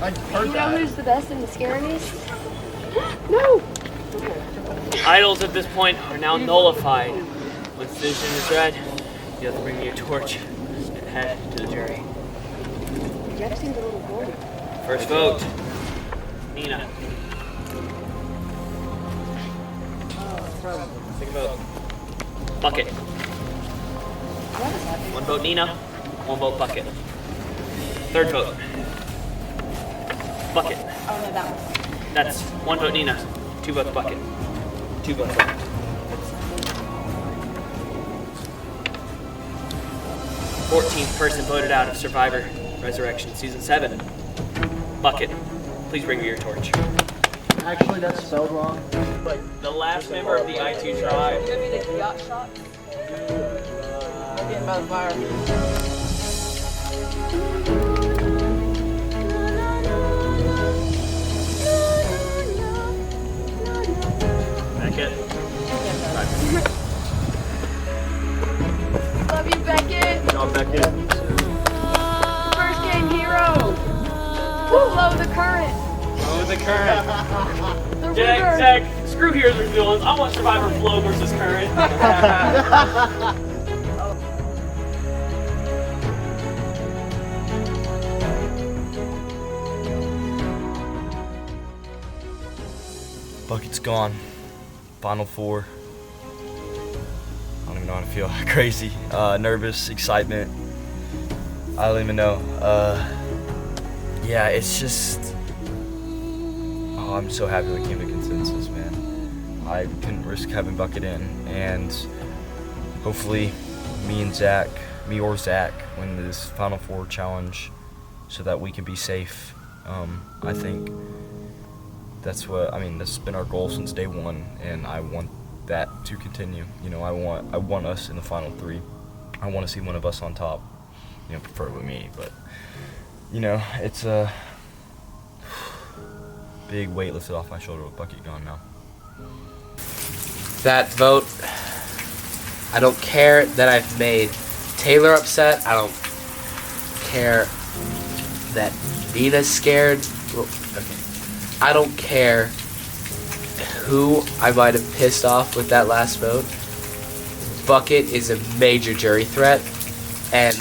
I heard You know that. who's the best and the scariest? No! Idols at this point are now nullified. When the decision is read, you have to bring me your torch and head to the jury. Jeff seems a little bored. First vote, Nina. Second vote, Bucket. One vote Nina, one vote Bucket. Third vote, Bucket. Oh, no, that one. That's one vote Nina, two votes Bucket, two votes Bucket. 14th person voted out of Survivor Resurrection Season 7. Bucket, please bring me your torch. Actually, that's spelled wrong. The last member of the I2 tribe. Give me the yacht shot. I'm getting by the fire. Beckett. Love you, Beckett. Good job, Beckett. First game hero. Flow the current. Flow the current. The Jack, river. Zach, screw heroes versus villains. I want Survivor Flow versus Current. Bucket's gone. Final four. I don't even know how to feel. Crazy. Nervous, excitement. I don't even know. Yeah, it's just... Oh, I'm so happy we came to consensus, man. I couldn't risk having Bucket in. And hopefully me or Zach win this Final Four challenge so that we can be safe. I think that's been our goal since day one, and I want that to continue. You know, I want us in the final three. I want to see one of us on top. You know, preferably me, but you know, it's a big weight lifted off my shoulder with Bucket gone now. That vote, I don't care that I've made Taylor upset. I don't care that Nina's scared. Well, okay. I don't care who I might have pissed off with that last vote, Bucket is a major jury threat, and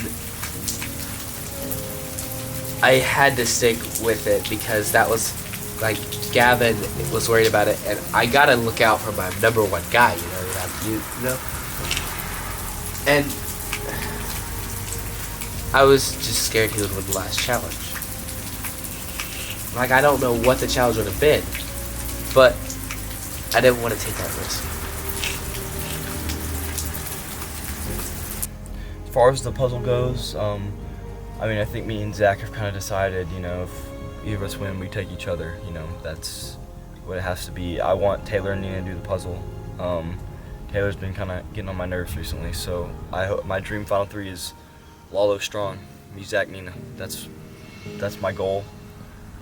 I had to stick with it because that was, like, Gavin was worried about it, and I gotta look out for my number one guy, you know? And I was just scared he would win the last challenge. Like, I don't know what the challenge would have been, but I didn't want to take that risk. As far as the puzzle goes, I mean, I think me and Zach have kind of decided, you know, if either of us win, we take each other. You know, that's what it has to be. I want Taylor and Nina to do the puzzle. Taylor's been kind of getting on my nerves recently, so I hope my dream Final Three is Lalo Strong, me, Zach, Nina. That's my goal.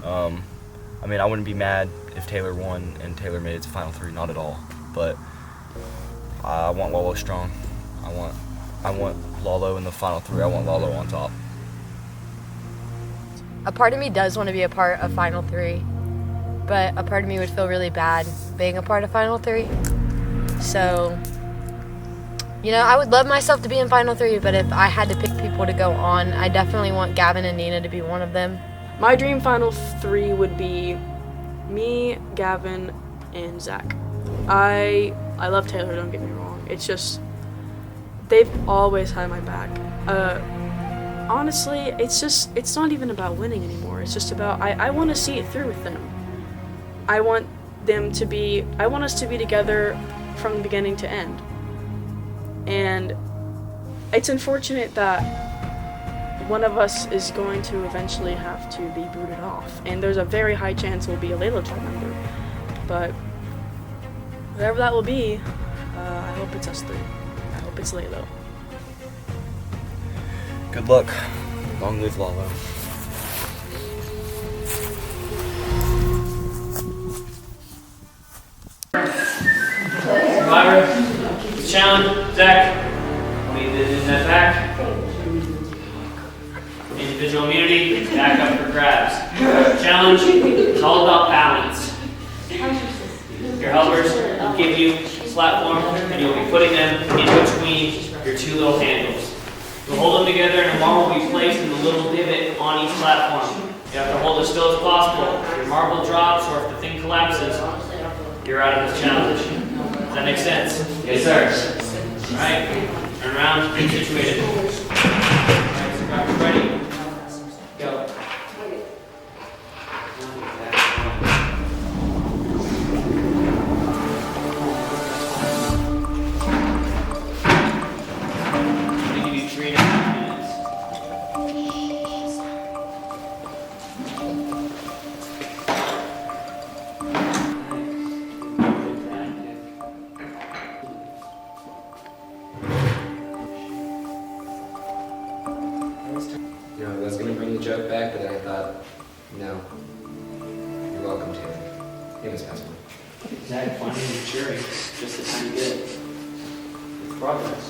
I mean, I wouldn't be mad if Taylor won and Taylor made it to Final Three, not at all. But I want Lalo Strong. I want Lalo in the Final Three. I want Lalo on top. A part of me does want to be a part of Final Three, but a part of me would feel really bad being a part of Final Three. So, you know, I would love myself to be in Final Three, but if I had to pick people to go on, I definitely want Gavin and Nina to be one of them. My dream Final Three would be me, Gavin, and Zach. I love Taylor, don't get me wrong. It's just, they've always had my back. Honestly, it's not even about winning anymore. It's just about, I want to see it through with them. I want us to be together from beginning to end. And it's unfortunate that one of us is going to eventually have to be booted off. And there's a very high chance we'll be a Layla tribe member. But whatever that will be, I hope it's us three. I hope it's Layla. Good luck. Long live Lalo. Survivor, challenge, Zach. Lead the net back. Individual immunity, back up for grabs. Challenge, it's all about balance. Your helpers will give you a platform, and you'll be putting them in between your two little handles. You'll hold them together, and a marble will be placed in the little divot on each platform. You have to hold as still as possible. If your marble drops or if the thing collapses, you're out of this challenge. Does that make sense? Yes, sir. All right, turn around, get situated. All right, so grab ready. Go. I'm gonna give you 3.5 minutes. You know, I was gonna bring the joke back, but then I thought, no. You're welcome, Taylor. Hey, Miss Passmore. Zach, finding the jury, just the time you did. It's progress.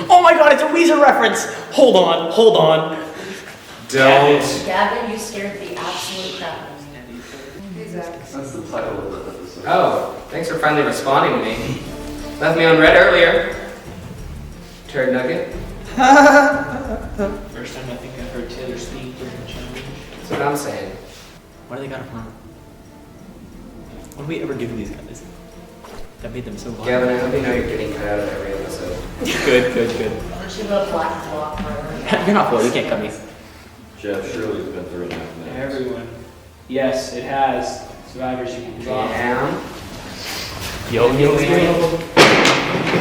Oh my god, it's a Weezer reference! Hold on. Don't. Gavin, you scared the absolute crap out of me. That's the title of the episode. Oh, thanks for finally responding to me. Left me on red earlier. Turd nugget. First time I think I've heard Taylor speak during the challenge. That's what I'm saying. Why do they got a plan? What do we ever give these guys? That made them so violent. Gavin, I hope you know you're getting cut out of every episode. Good. Aren't you the black block forever? You're not full, you can't cut me. Jeff, Shirley's been 3.5 minutes. Everyone. Yes, it has. Survivors, you can drop. Damn. Yo. I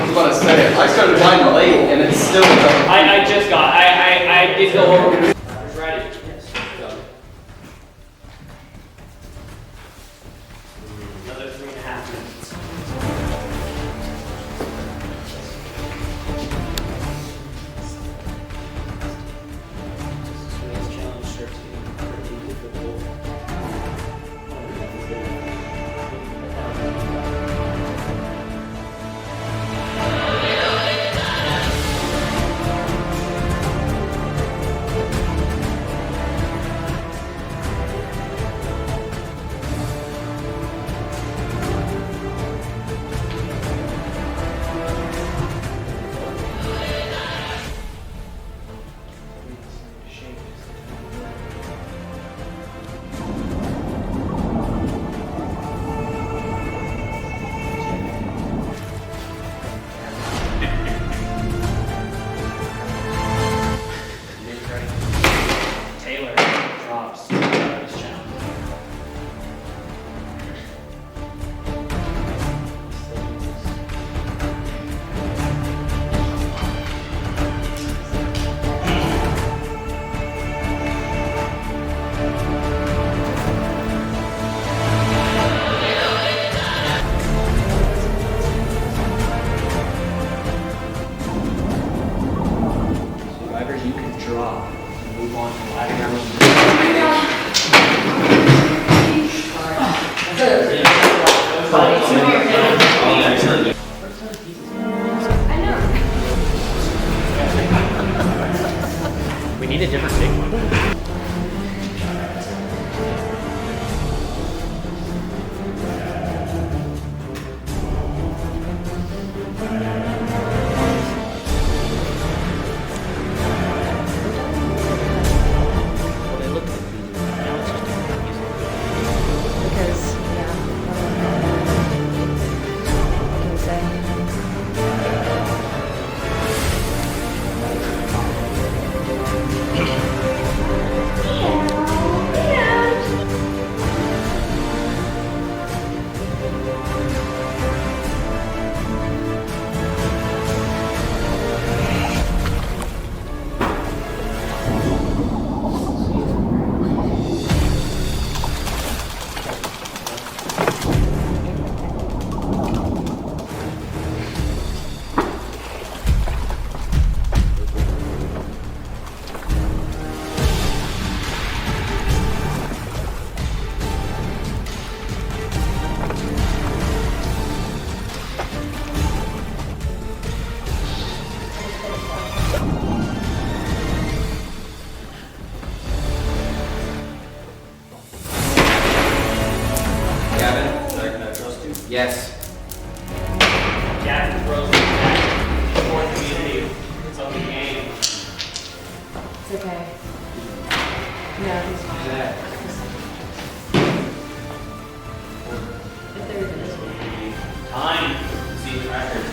was about to say, I started mine late and it's still done. I did go over. Ready? Yes. Go. Another 3.5 minutes. Today's challenge starts getting pretty difficult. Yes. Gavin throws it back. Fourth community of the game. It's okay. No, he's fine. Time season record.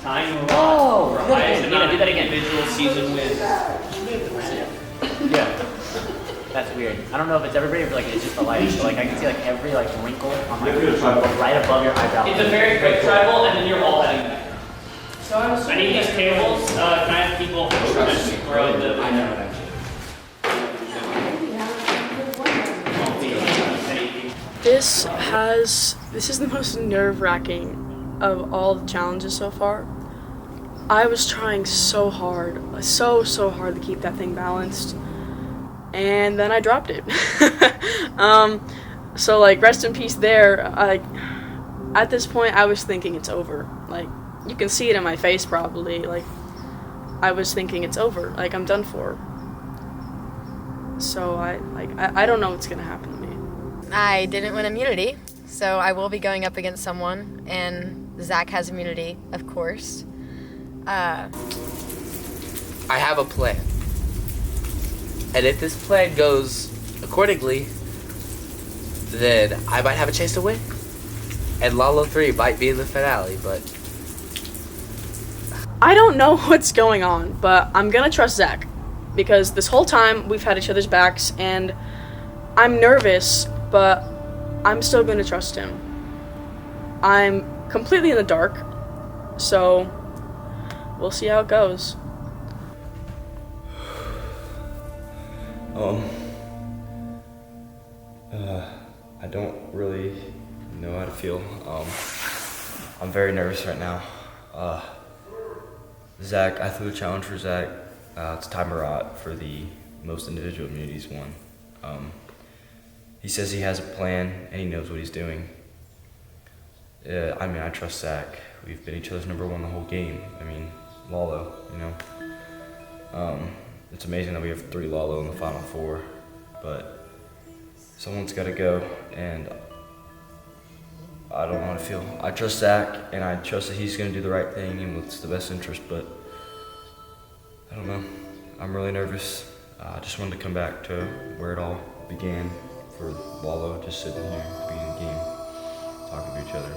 Time Oh, for good. highest Yeah, amount do of that again. individual season wins. Yeah. That's weird. I don't know if it's everybody or like it's just the light. So like I can see like every like wrinkle on my right above your eyebrow. It's a very quick tribal, and then you're all heading back. So I'm I need these tables. Can I have people just throw the? I know. This is the most nerve-wracking of all the challenges so far. I was trying so hard, so hard to keep that thing balanced, and then I dropped it. So like rest in peace there. At this point I was thinking it's over. Like you can see it in my face probably. Like I was thinking it's over. Like I'm done for. So I don't know what's gonna happen to me. I didn't win immunity, so I will be going up against someone, and Zach has immunity, of course. I have a plan. And if this plan goes accordingly, then I might have a chance to win. And Lalo 3 might be in the finale, but I don't know what's going on, but I'm gonna trust Zach. Because this whole time we've had each other's backs, and I'm nervous, but I'm still gonna trust him. I'm completely in the dark, so we'll see how it goes. I don't really know how to feel. I'm very nervous right now. Zach, I threw a challenge for Zach. It's Ty Marat for the most individual immunities won. He says he has a plan and he knows what he's doing. I mean, I trust Zach. We've been each other's number one the whole game. I mean, Lalo, you know. It's amazing that we have 3 Lalo in the final 4, but someone's got to go, and I don't know how to feel. I trust Zach, and I trust that he's going to do the right thing and what's the best interest, but I don't know. I'm really nervous. I just wanted to come back to where it all began for Lalo, just sitting here at the beginning of the game, talking to each other.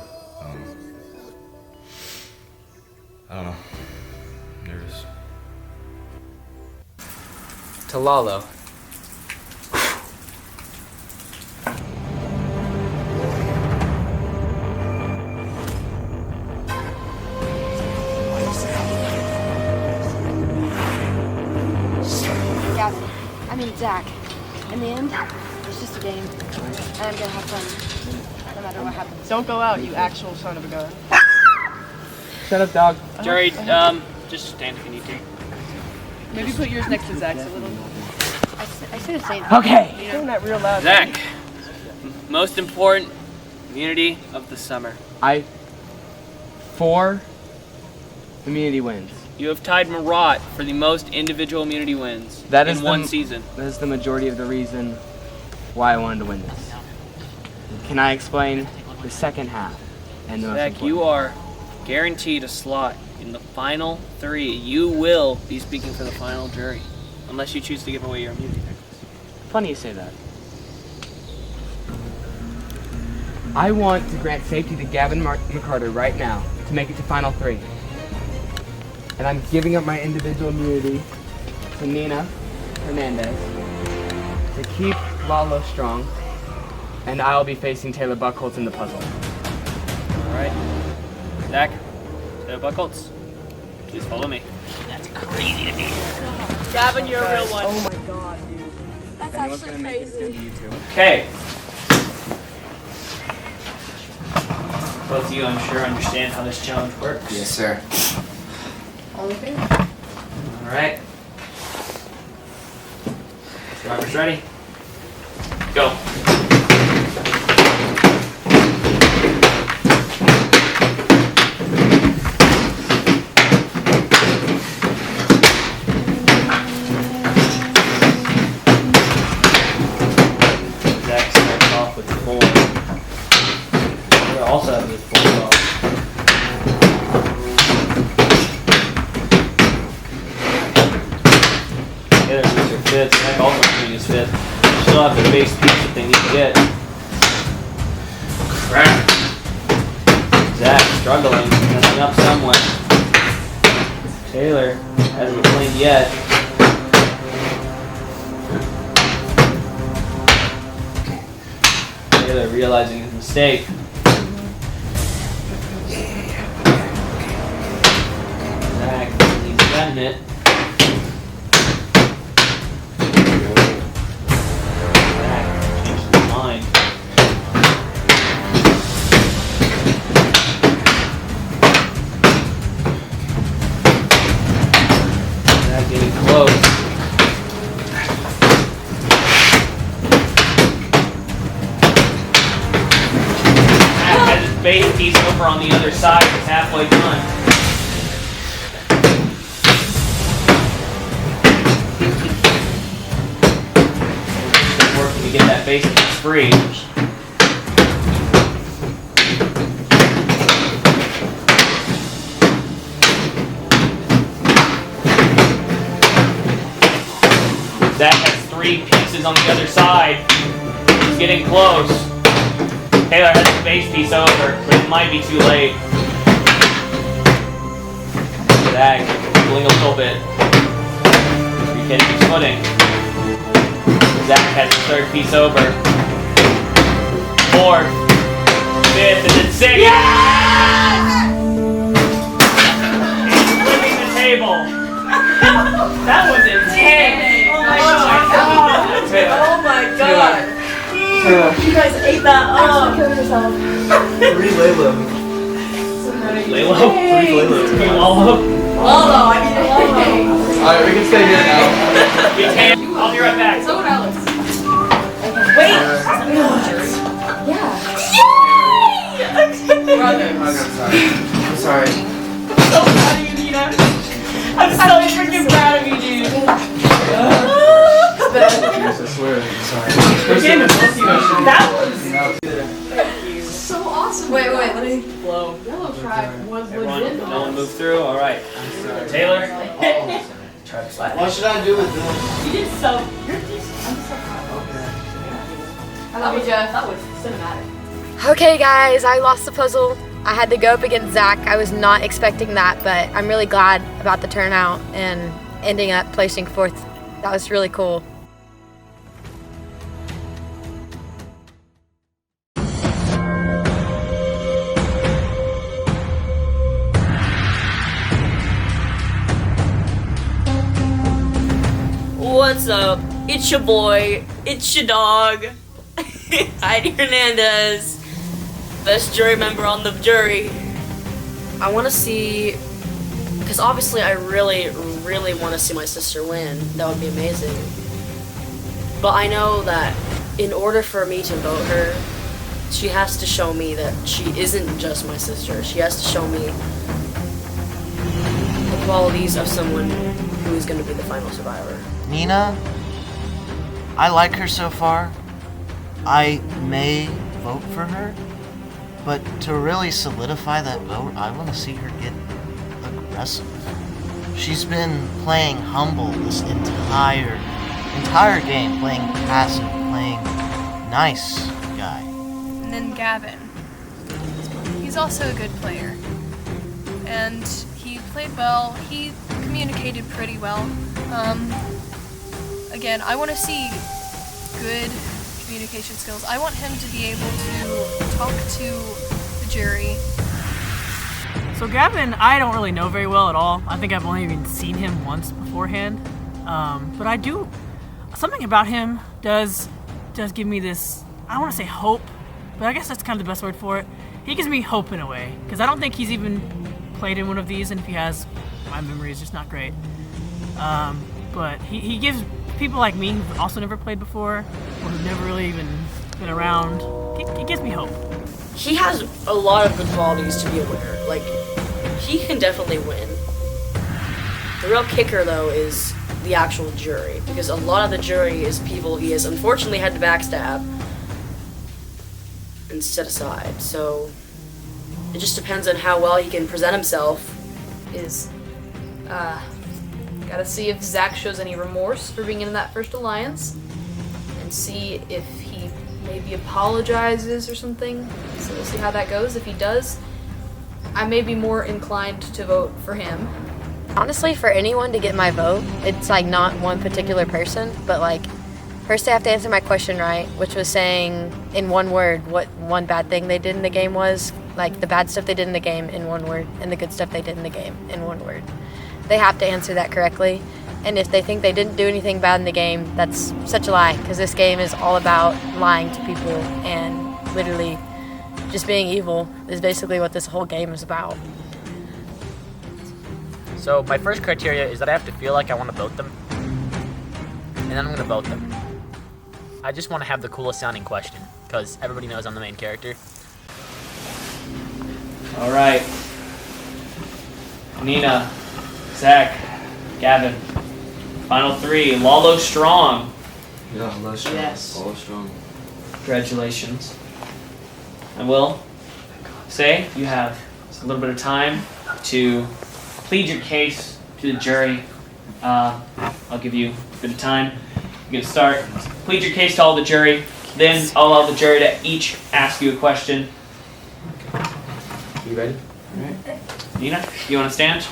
I don't know. I'm nervous. to Lalo. Gavin, I mean Zach. In the end, it's just a game, and I'm gonna have fun, no matter what happens. Don't go out, you actual son of a gun. Shut up, dog. Jerry, just stand if you need to. Maybe put yours next to Zach's a little. I should have said. Okay. Saying that real loud. Zach, most important immunity of the summer. 4 immunity wins. You have tied Marat for the most individual immunity wins That is in one season. That is the majority of the reason why I wanted to win this. Can I explain the second half? And the most Zach, important? you are guaranteed a slot in the final 3. You will be speaking for the final jury, unless you choose to give away your immunity. Funny you say that. I want to grant safety to Gavin McCarter right now to make it to final 3. And I'm giving up my individual immunity to Nina Hernandez to keep Lalo strong, and I'll be facing Taylor Buckholz in the puzzle. All right, Zach, Taylor Buckholz, please follow me. That's crazy to me. Gavin, you're a real one. Oh my god, dude. That's Anyone's actually gonna make this crazy. good to you too. Okay. Both of you, I'm sure, understand how this challenge works. Yes, sir. All right. Drivers ready? Go. Zach starts off with 4. becoming his fifth. Still have the base piece that they need to get. Crap. Zach struggling, messing up somewhere. Taylor hasn't cleaned yet. Taylor realizing his mistake. Zach, he's gotten it. Zach changed his mind. Zach getting close. Base piece over on the other side is halfway done. Still working to get that base piece free. Zach has 3 pieces on the other side. He's getting close. Taylor has the base piece over, but it might be too late. Zach pulling a little bit. Getting his footing. Zach has his 3rd piece over. 4th, 5th, and then 6th. Yes! He's flipping the table. That was intense. Oh my god. Oh my god. You guys ate that up. Kill yourself. 3 Laylo. Laylo? 3 Laylo. Waldo, I mean Waldo. Alright, we can stay here now. You can't. I'll be right back. So would Alex. Wait. Yeah. Yay! Brother. I'm sorry. I'm sorry. I'm so proud of you, Nina. I'm so freaking proud of you, dude. I swear. Sorry. That was so awesome. Wait, let me Blow. Yellow track was Everyone, legit. no one move through? Alright. Taylor? What should I do with this? You did so. You're just. I'm so proud. I love you, Jeff. That was cinematic. Okay guys, I lost the puzzle. I had to go up against Zach. I was not expecting that, but I'm really glad about the turnout and ending up placing 4th. That was really cool. What's up? It's your boy. It's your dog. Heidi Hernandez. Best jury member on the jury. I want to see, because obviously I really want to see my sister win. That would be amazing. But I know that in order for me to vote her, she has to show me that she isn't just my sister. She has to show me the qualities of someone who is going to be the final survivor. Nina, I like her so far. I may vote for her, but to really solidify that vote, I want to see her get aggressive. She's been playing humble this entire game, playing passive, playing nice guy. And then Gavin. He's also a good player. And he played well. He communicated pretty well. Again, I want to see good communication skills. I want him to be able to talk to the jury. So Gavin, I don't really know very well at all. I think I've only even seen him once beforehand. But I do, something about him does give me this, I don't want to say hope, but I guess that's kind of the best word for it. He gives me hope in a way, because I don't think he's even played in one of these, and if he has, my memory is just not great. But he gives people like me who've also never played before, or who've never really even been around, he gives me hope. He has a lot of good qualities to be aware. Like, he can definitely win. The real kicker, though, is the actual jury, because a lot of the jury is people he has unfortunately had to backstab and set aside. So it just depends on how well he can present himself. Gotta see if Zach shows any remorse for being in that first alliance. and see if he maybe apologizes or something. So we'll see how that goes. If he does, I may be more inclined to vote for him. Honestly, for anyone to get my vote, it's like not one particular person, but like first they have to answer my question right, which was saying in one word what one bad thing they did in the game was, like the bad stuff they did in the game in one word, and the good stuff they did in the game in one word. They have to answer that correctly, and if they think they didn't do anything bad in the game, that's such a lie, because this game is all about lying to people and literally just being evil is basically what this whole game is about. So my first criteria is that I have to feel like I want to vote them, and then I'm going to vote them. I just want to have the coolest sounding question, because everybody knows I'm the main character. All right. Nina, Zach, Gavin. Final three. Lalo Strong. Yeah, Lalo Strong. Yes. Lalo Strong. Congratulations. I will say you have a little bit of time to plead your case to the jury. I'll give you a bit of time. You can start. Plead your case to all the jury. Then I'll allow the jury to each ask you a question. You ready? All right. Nina, you want to stand?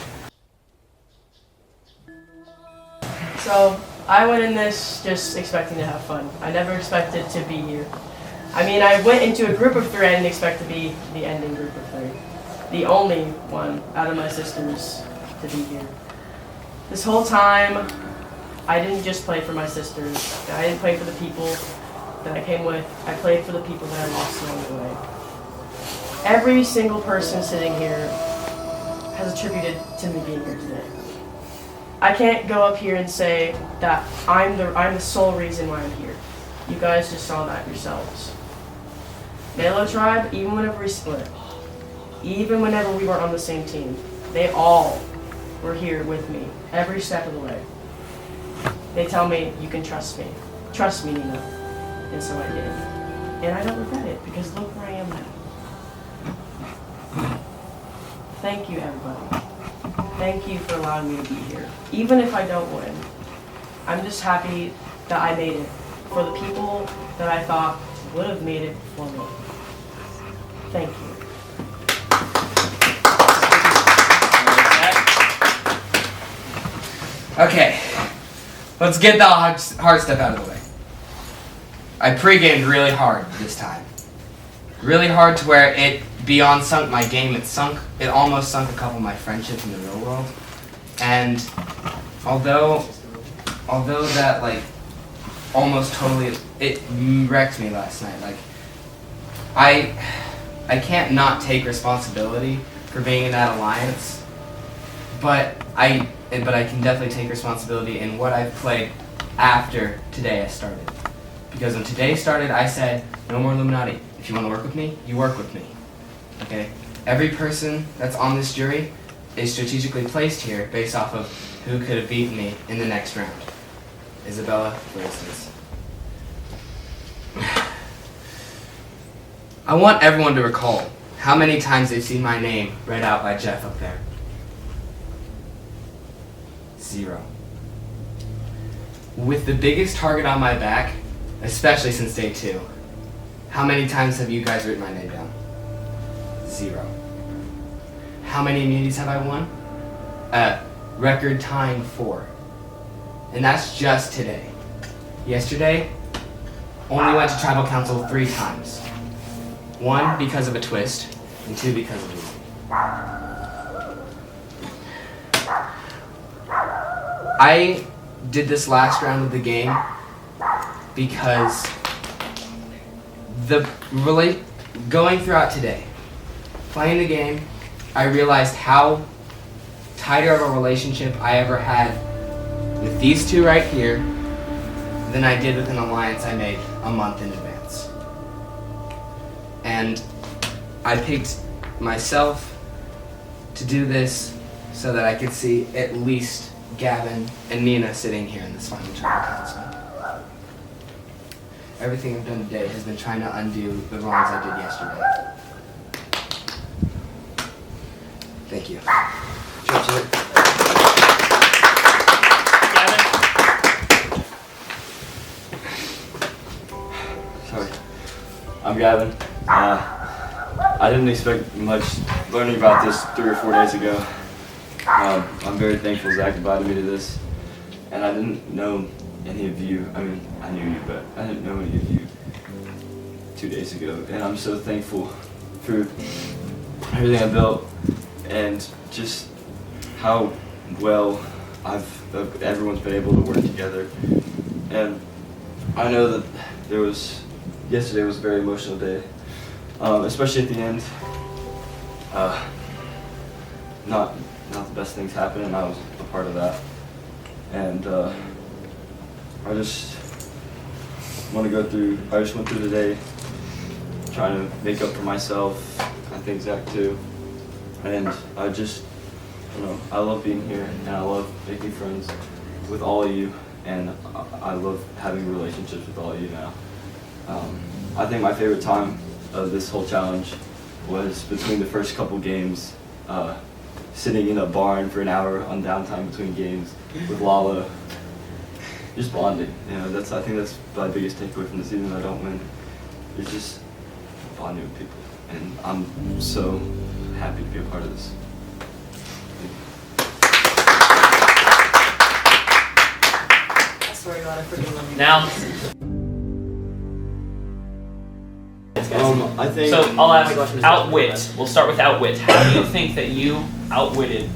So, I went in this just expecting to have fun. I never expected to be here. I mean, I went into a group of three, I didn't expect to be the ending group of three. The only one out of my sisters to be here. This whole time, I didn't just play for my sisters. I didn't play for the people that I came with. I played for the people that I lost along the way. Every single person sitting here has attributed to me being here today. I can't go up here and say that I'm the sole reason why I'm here. You guys just saw that yourselves. Melo Tribe, even whenever we split, even whenever we weren't on the same team, they all were here with me every step of the way. They tell me, you can trust me. Trust me, Nina. And so I did. And I don't regret it, because look where I am now. Thank you, everybody. Thank you for allowing me to be here. Even if I don't win, I'm just happy that I made it for the people that I thought would have made it for me. Thank you. Okay, let's get the hard stuff out of the way. I pre-gamed really hard this time. Really hard to where it beyond sunk my game, it almost sunk a couple of my friendships in the real world. And although that like almost totally, it wrecked me last night. Like I can't not take responsibility for being in that alliance, but I can definitely take responsibility in what I've played after today has started. Because when today started, I said, no more Illuminati. If you want to work with me, you work with me. Okay? Every person that's on this jury is strategically placed here based off of who could have beaten me in the next round. Isabella, for instance. I want everyone to recall how many times they've seen my name read out by Jeff up there. 0. With the biggest target on my back, especially since day 2, how many times have you guys written my name down? 0. How many immunities have I won? Record time 4. And that's just today. Yesterday, only went to tribal council 3 times. 1 because of a twist, and 2 because of losing. I did this last round of the game because going throughout today, playing the game, I realized how tighter of a relationship I ever had with these two right here than I did with an alliance I made a month in advance. And I picked myself to do this so that I could see at least Gavin and Nina sitting here in this final tribal council. Everything I've done today has been trying to undo the wrongs I did yesterday. Thank you. I'm Gavin. I didn't expect much learning about this 3 or 4 days ago. I'm very thankful Zach invited me to this. And I didn't know any of you. I mean, I knew you, but I didn't know any of you 2 days ago. And I'm so thankful for everything I built and just how well everyone's been able to work together. And I know that yesterday was a very emotional day, especially at the end. Not the best things happened, and I was a part of that. And I just went through the day trying to make up for myself. I think Zach too. And I love being here, and I love making friends with all of you, and I love having relationships with all of you now. I think my favorite time of this whole challenge was between the first couple games, sitting in a barn for an hour on downtime between games with Lala, just bonding. I think that's my biggest takeaway from the season. I don't win. It's just bonding with people, and I'm so happy to be a part of this. I swear to God, I freaking love you. Now. I think. So I'll ask outwit. We'll start with outwit. How do you think that you outwitted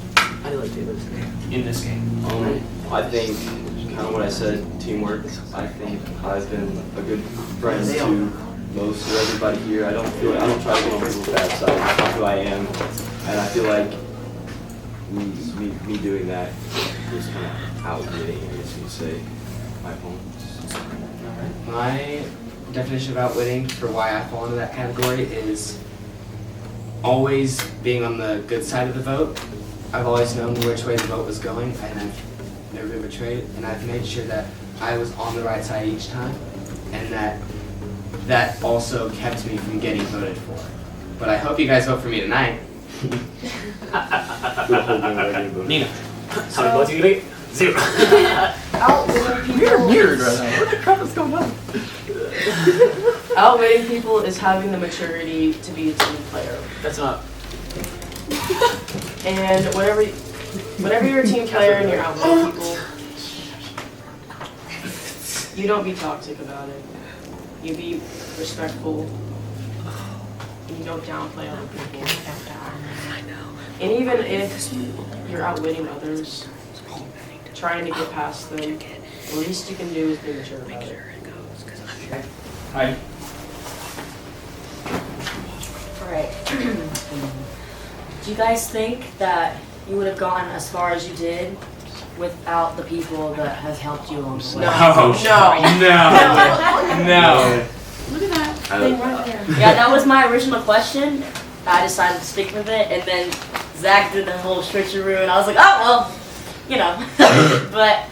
in this game? I think kind of what I said, teamwork. I think I've been a good friend to most of everybody here. I don't try to get on people's bad side. That's who I am, and I feel like me doing that is kind of outwitting, I guess you could say, my opponents. My definition of outwitting for why I fall into that category is always being on the good side of the vote. I've always known which way the vote was going, and I've never been betrayed, and I've made sure that I was on the right side each time, and that also kept me from getting voted for. But I hope you guys vote for me tonight. Nina. How much you get? 0. Outwitting people. You're weird right now. What the crap is going on? Outwitting people is having the maturity to be a team player. That's not. And whenever you're a team player and you're outwitting people, you don't be toxic about it. You be respectful. And you don't downplay other people. And even if you're outwitting others, trying to get past them, the least you can do is be mature about it. Hi. Alright. Do you guys think that you would have gotten as far as you did without the people that have helped you along the way? No. Look at that thing right there. Yeah, that was my original question. I decided to stick with it, and then Zach did the whole switcheroo, and I was like, oh, well, you know. But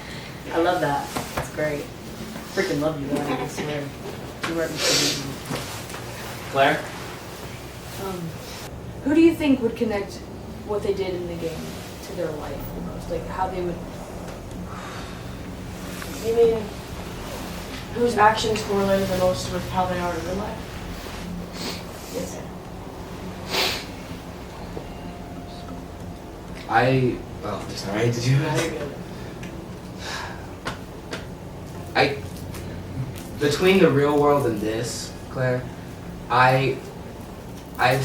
I love that. It's great. Freaking love you guys, I swear. You work with me. Claire? Who do you think would connect what they did in the game to their life the most? Like how they would, maybe whose actions correlated the most with how they are in real life? Yes. Sorry, did you? Between the real world and this, Claire, I've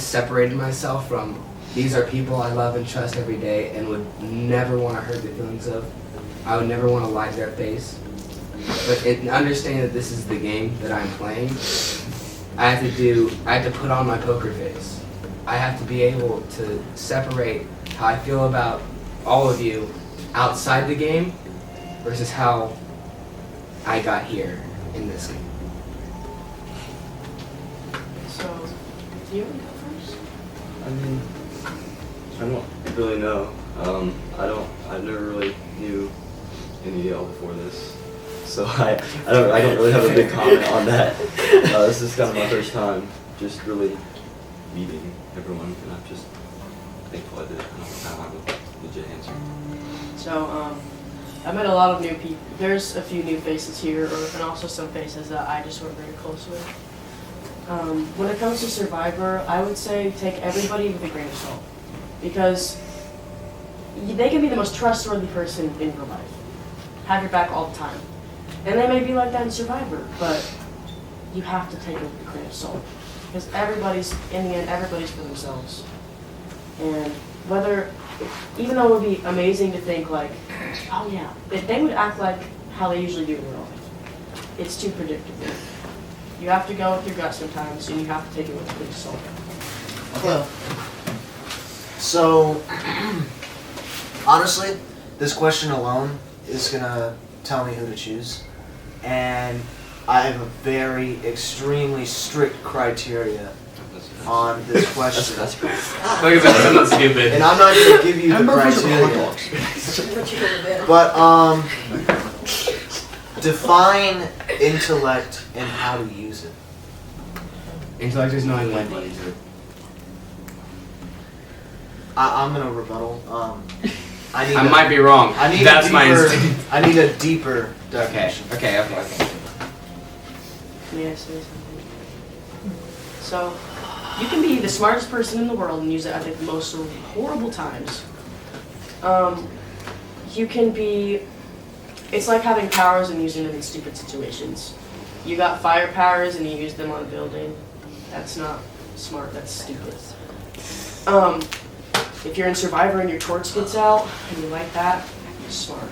separated myself from, these are people I love and trust every day and would never want to hurt their feelings of. I would never want to lie to their face. But understand that this is the game that I'm playing. I have to put on my poker face. I have to be able to separate how I feel about all of you outside the game versus how I got here in this game. So, do you want to go first? I mean, I don't really know. I never really knew any of y'all before this, so I don't really have a big comment on that. This is kind of my first time just really meeting everyone, and I'm just thankful I did. I don't have a legit answer. So, I met a lot of new people. There's a few new faces here, and also some faces that I just work very close with. When it comes to Survivor, I would say take everybody with a grain of salt. Because they can be the most trustworthy person in your life. Have your back all the time. And they may be like that in Survivor, but you have to take it with a grain of salt. Because everybody's, in the end, everybody's for themselves. And even though it would be amazing to think like, oh yeah, they would act like how they usually do in real life. It's too predictable. You have to go with your gut sometimes, and you have to take it with a grain of salt. Okay. So, honestly, this question alone is gonna tell me who to choose. And I have a very extremely strict criteria on this question. That's great. Look at that, someone stupid. And I'm not gonna give you the criteria. But define intellect and how to use it. Intellect is knowing when to use it. I'm gonna rebuttal. I might be wrong. That's my instinct. I need a deeper definition. Okay. May I say something? So, you can be the smartest person in the world and use it at the most horrible times. You can be... It's like having powers and using them in stupid situations. You got fire powers and you use them on a building. That's not smart, that's stupid. If you're in Survivor and your torch gets out and you like that, you're smart.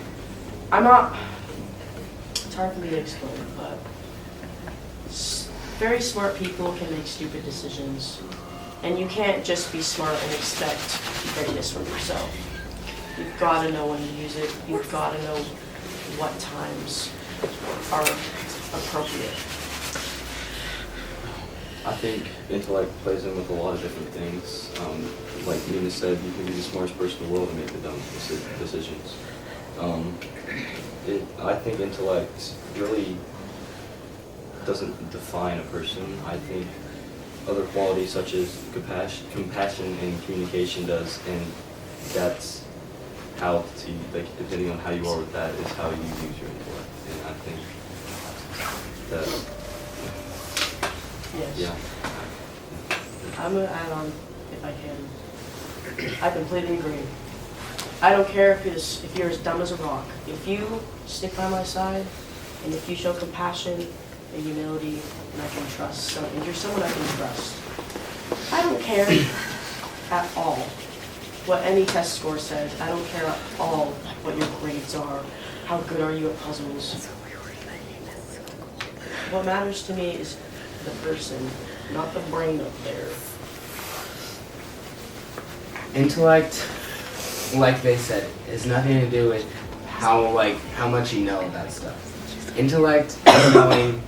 It's hard for me to explain, but very smart people can make stupid decisions. And you can't just be smart and expect greatness from yourself. You've got to know when to use it. You've got to know what times are appropriate. I think intellect plays in with a lot of different things. Like Nina said, you can be the smartest person in the world and make the dumb decisions. I think intellect really doesn't define a person. I think other qualities such as compassion and communication does, and that's how to, like, depending on how you are with that is how you use your intellect. And I think that, Yes. yeah. I'm going to add on, if I can. I completely agree. I don't care if you're as dumb as a rock. If you stick by my side, and if you show compassion and humility, and I can trust, and you're someone I can trust. I don't care at all what any test score says. I don't care at all what your grades are. How good are you at puzzles? What matters to me is the person, not the brain up there. Intellect, like they said, has nothing to do with how much you know about stuff. Intellect is knowing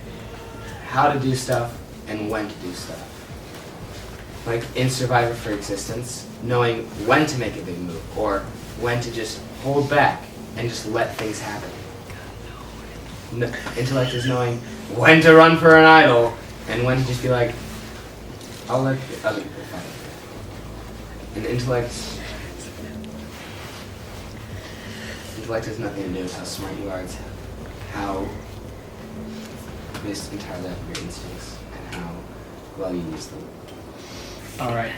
how to do stuff and when to do stuff. Like in Survivor for Existence, knowing when to make a big move or when to just hold back and just let things happen. Intellect is knowing when to run for an idol and when to just be like, I'll let the other people fight. And intellect has nothing to do with how smart you are. It's how based entirely off your instincts and how well you use them. All right.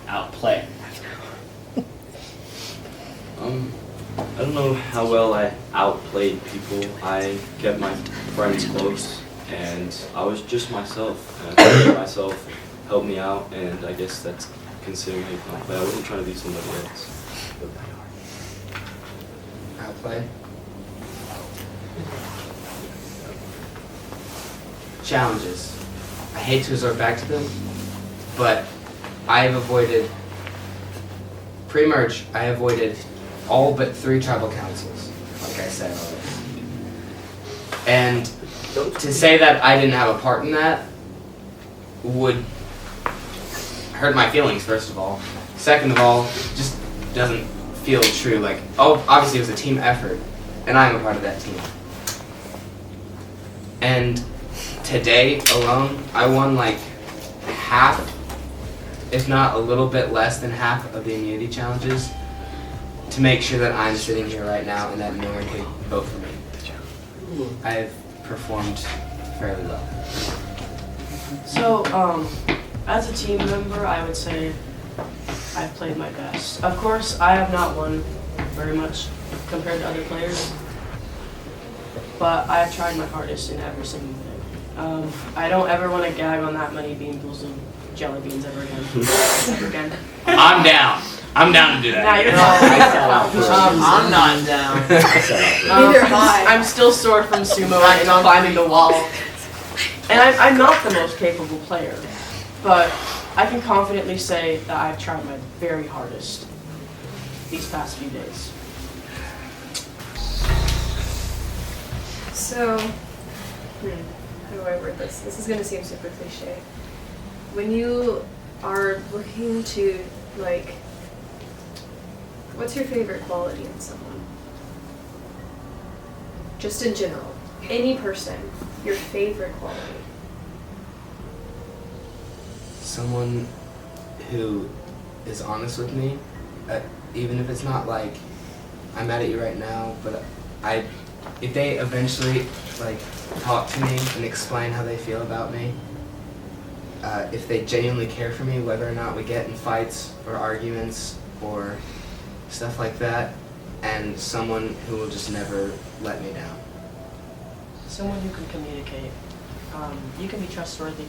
Outplay. I don't know how well I outplayed people. I kept my friends close, and I was just myself. And I think myself helped me out, and I guess that's considering it outplay. I wasn't trying to be somebody else. Outplay. Challenges. I hate to resort back to them, but I have avoided pre-merge. I avoided all but 3 tribal councils, like I said already. And to say that I didn't have a part in that would hurt my feelings, first of all. Second of all, just doesn't feel true. Like, oh, obviously it was a team effort, and I'm a part of that team. And today alone, I won like half, if not a little bit less than half of the immunity challenges to make sure that I'm sitting here right now and that no one can vote for me. I've performed fairly well. So, as a team member, I would say I've played my best. Of course, I have not won very much compared to other players, but I have tried my hardest in every single thing. I don't ever want to gag on that many bean pools of jelly beans ever again. Ever again. I'm down. I'm down to do that. Now you're I'm not down. Neither am I. I'm still sore from sumo and on climbing the wall. And I'm not the most capable player, but I can confidently say that I've tried my very hardest these past few days. So, how do I word this? This is gonna seem super cliche. When you are looking to, like, what's your favorite quality in someone? Just in general. Any person, your favorite quality. Someone who is honest with me, even if it's not like, I'm mad at you right now, but if they eventually like talk to me and explain how they feel about me, if they genuinely care for me, whether or not we get in fights or arguments or stuff like that, and someone who will just never let me down. Someone who can communicate. You can be trustworthy.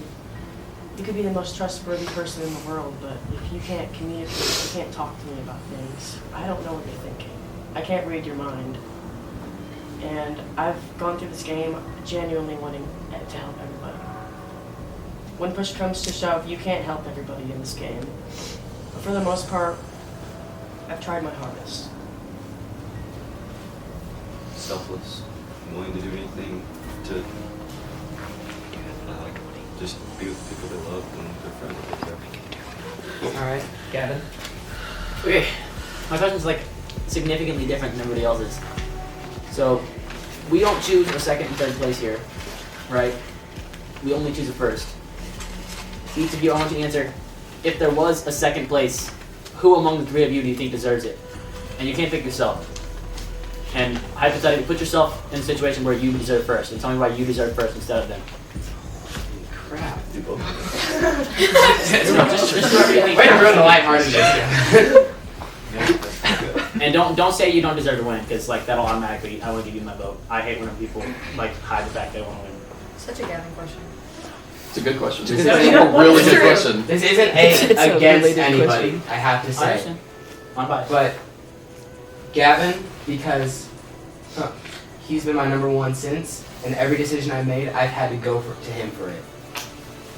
You could be the most trustworthy person in the world, but if you can't communicate, you can't talk to me about things, I don't know what you're thinking. I can't read your mind. And I've gone through this game genuinely wanting to help everybody. When push comes to shove, you can't help everybody in this game. But for the most part, I've tried my hardest. Selfless, willing to do anything to just be with people they love and their friends. Alright, Gavin. Okay, my question's like significantly different than everybody else's. So, we don't choose a second and third place here, right? We only choose a first. Each of you, I want you to answer, if there was a second place, who among the three of you do you think deserves it? And you can't pick yourself. And hypothetically, put yourself in a situation where you deserve first, and tell me why you deserve first instead of them. Crap. Do both. just do everything. Way to ruin the lightheartedness. And don't say you don't deserve to win, because like that'll automatically, I want to give you my vote. I hate when people like hide the fact they want to win. Such a Gavin question. It's a good question. This It's a really good question. This isn't against anybody, I have to I say. understand. I'm biased. But Gavin, because he's been my number one since, and every decision I've made, I've had to go to him for it.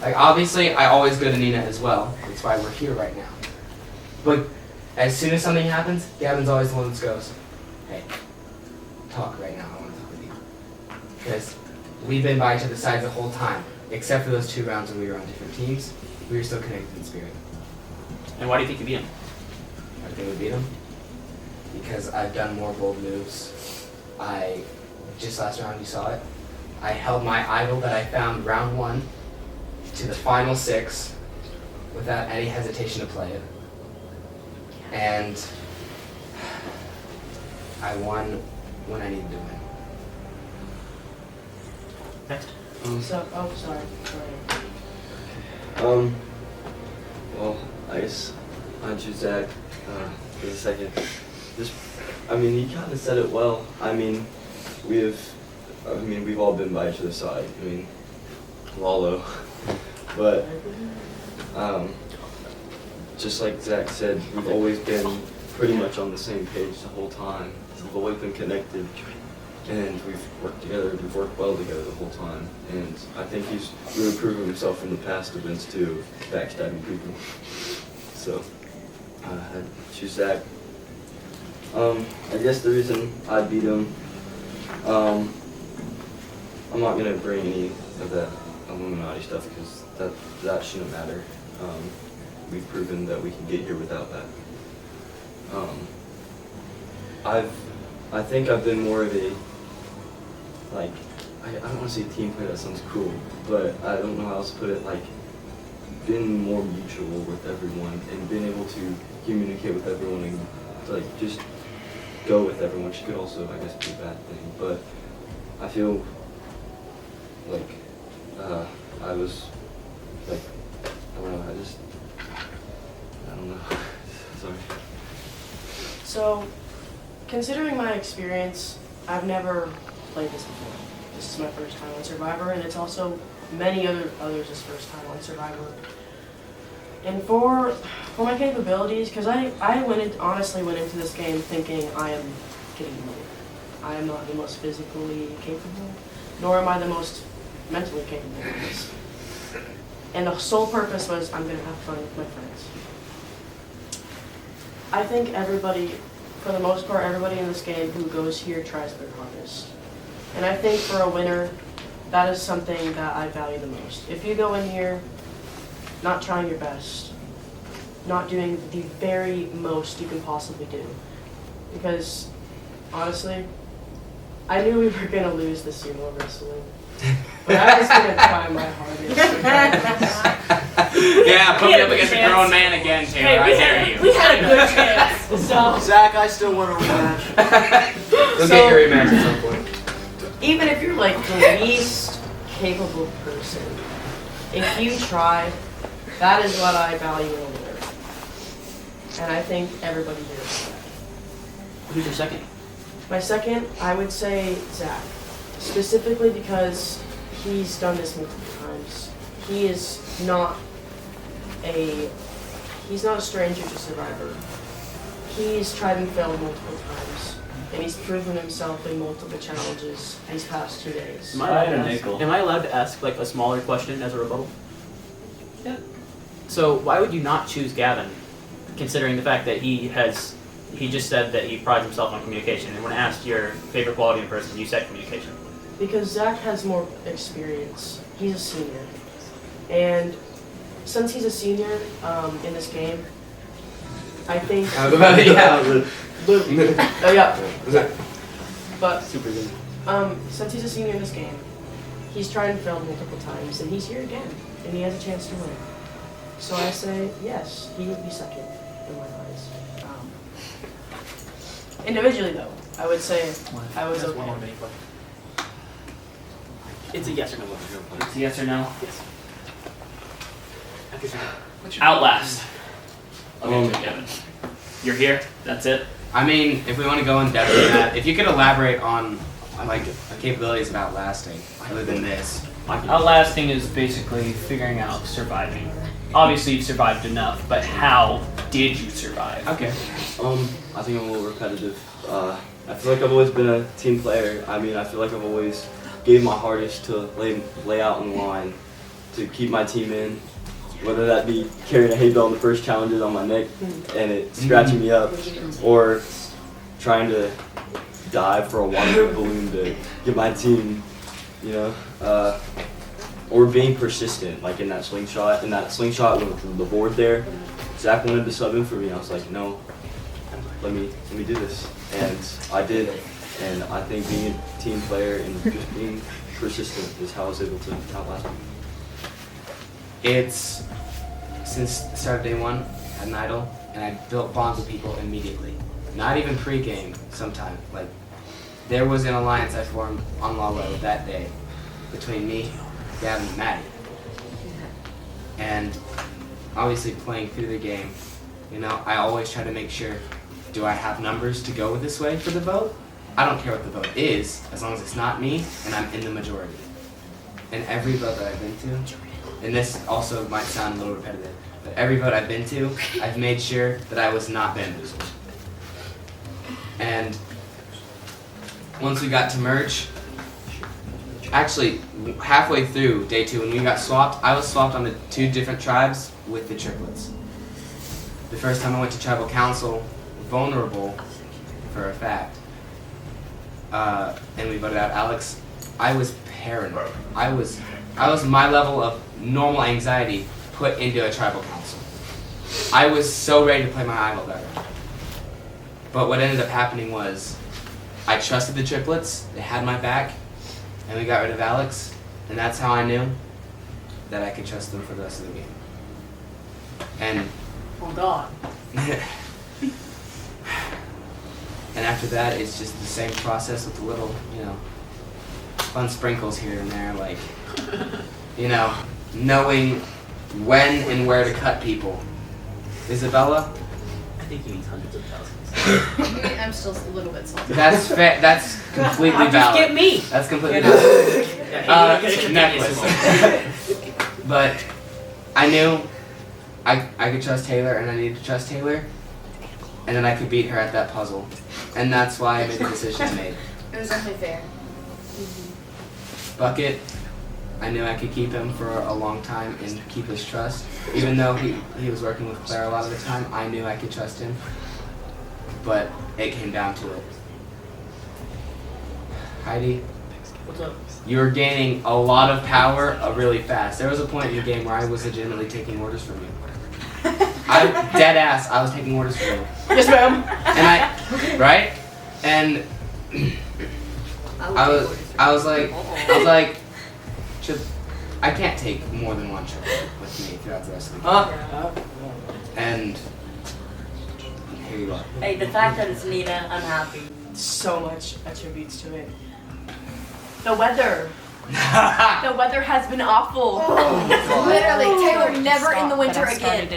Like, obviously, I always go to Nina as well. That's why we're here right now. But as soon as something happens, Gavin's always the one that goes, hey, talk right now, I want to talk with you. Because we've been by each other's sides the whole time, except for those 2 rounds when we were on different teams. We were still connected in spirit. And why do you think you beat him? I think we beat him because I've done more bold moves. Just last round you saw it, I held my idol that I found round 1 to the final 6 without any hesitation to play it. And I won when I needed to win. Next. Sorry. Well, I guess I choose Zach for the second. I mean, he kind of said it well. I mean, we've all been by each other's side. I mean, Lalo. But, just like Zach said, we've always been pretty much on the same page the whole time. We've always been connected, and we've worked together. We've worked well together the whole time, and I think he's really proven himself in the past events too, backstabbing people. So, I choose Zach. I guess the reason I beat him, I'm not gonna bring any of that Illuminati stuff because that shouldn't matter. We've proven that we can get here without that. I think I've been more of a, like, I don't want to say team player, that sounds cool, but I don't know how else to put it, like, been more mutual with everyone and been able to communicate with everyone and, like, just go with everyone, which could also, I guess, be a bad thing, but I feel like I was So, considering my experience, I've never played this before. This is my first time on Survivor, and it's also many others' first time on Survivor. And for my capabilities, because I honestly went into this game thinking I am getting low. I am not the most physically capable, nor am I the most mentally capable of this. And the sole purpose was I'm going to have fun with my friends. I think everybody, for the most part, everybody in this game who goes here tries their hardest. And I think for a winner, that is something that I value the most. If you go in here not trying your best, not doing the very most you can possibly do, because honestly, I knew we were going to lose the sumo wrestling. But I was going to try my hardest. Yeah, put me up against a grown man again, Taylor. Hey, I dare you. We had a good chance. So, Zach, I still want a rematch. You'll get your rematch at some point. even if you're like the least capable person, if you try, that is what I value in a winner. And I think everybody here is that. Who's your second? My second, I would say Zach. Specifically because he's done this multiple times. He's not a stranger to Survivor. He's tried and failed multiple times, and he's proven himself in multiple challenges these past 2 days. Am I allowed to ask like a smaller question as a rebuttal? Yeah. So why would you not choose Gavin, considering the fact that he just said that he prides himself on communication, and when asked your favorite quality in person, you said communication? Because Zach has more experience. He's a senior. And since he's a senior in this game, I think... But super good. Since he's a senior in this game, he's tried and failed multiple times, and he's here again, and he has a chance to win. So I say, yes, he would be second in my eyes. Individually, though, I would say I was okay. It's a yes or no. It's a yes or no? Yes. Outlast. Okay, Kevin. You're here? That's it? I mean, if we want to go in depth on that, if you could elaborate on like capabilities of outlasting, other than this. Outlasting is basically figuring out surviving. Obviously, you've survived enough, but how did you survive? Okay. I think I'm a little repetitive. I feel like I've always been a team player. I mean, I feel like I've always gave my hardest to lay out in the line to keep my team in, whether that be carrying a hay bale in the first challenges on my neck and it scratching me up, or trying to dive for a water balloon to get my team, or being persistent, like in that slingshot. In that slingshot with the board there, Zach wanted to sub in for me. I was like, no, let me do this, and I did. And I think being a team player and just being persistent is how I was able to outlast him. It's since the start of day one, I had an idol, and I built bonds with people immediately. Not even pre-game, sometime. Like, there was an alliance I formed on Lalo that day between me, Gavin, and Maddie. And obviously playing through the game, I always try to make sure, do I have numbers to go this way for the vote? I don't care what the vote is, as long as it's not me and I'm in the majority. And every vote that I've been to, and this also might sound a little repetitive, but every vote I've been to, I've made sure that I was not bamboozled. And once we got to merge, actually halfway through day 2 when we got swapped, I was swapped onto 2 different tribes with the triplets. The first time I went to tribal council, vulnerable for a fact, and we voted out Alex, I was paranoid. I was my level of normal anxiety put into a tribal council. I was so ready to play my idol better. But what ended up happening was I trusted the triplets, they had my back, and we got rid of Alex, and that's how I knew that I could trust them for the rest of the game. And oh God. And after that, it's just the same process with a little, fun sprinkles here and there, like, knowing when and where to cut people. Isabella? I think he needs hundreds of thousands. I'm still a little bit salty. That's that's completely Just valid. get me. That's completely You know? valid. Yeah, Necklace. But I knew I could trust Taylor, and I needed to trust Taylor, and then I could beat her at that puzzle, and that's why I made the decision I made. It was only fair. Bucket, I knew I could keep him for a long time and keep his trust. Even though he was working with Claire a lot of the time, I knew I could trust him. But it came down to it. Heidi, What's up? you were gaining a lot of power really fast. There was a point in the game where I was legitimately taking orders from you. I dead ass, I was taking orders from you. Yes, ma'am. And right? And I was like, I can't take more than one trip with me throughout the rest of the game. And here you are. Hey, the fact that it's Nina, I'm happy. So much attributes to it. The weather. The weather has been awful. Literally, Taylor never in the winter again.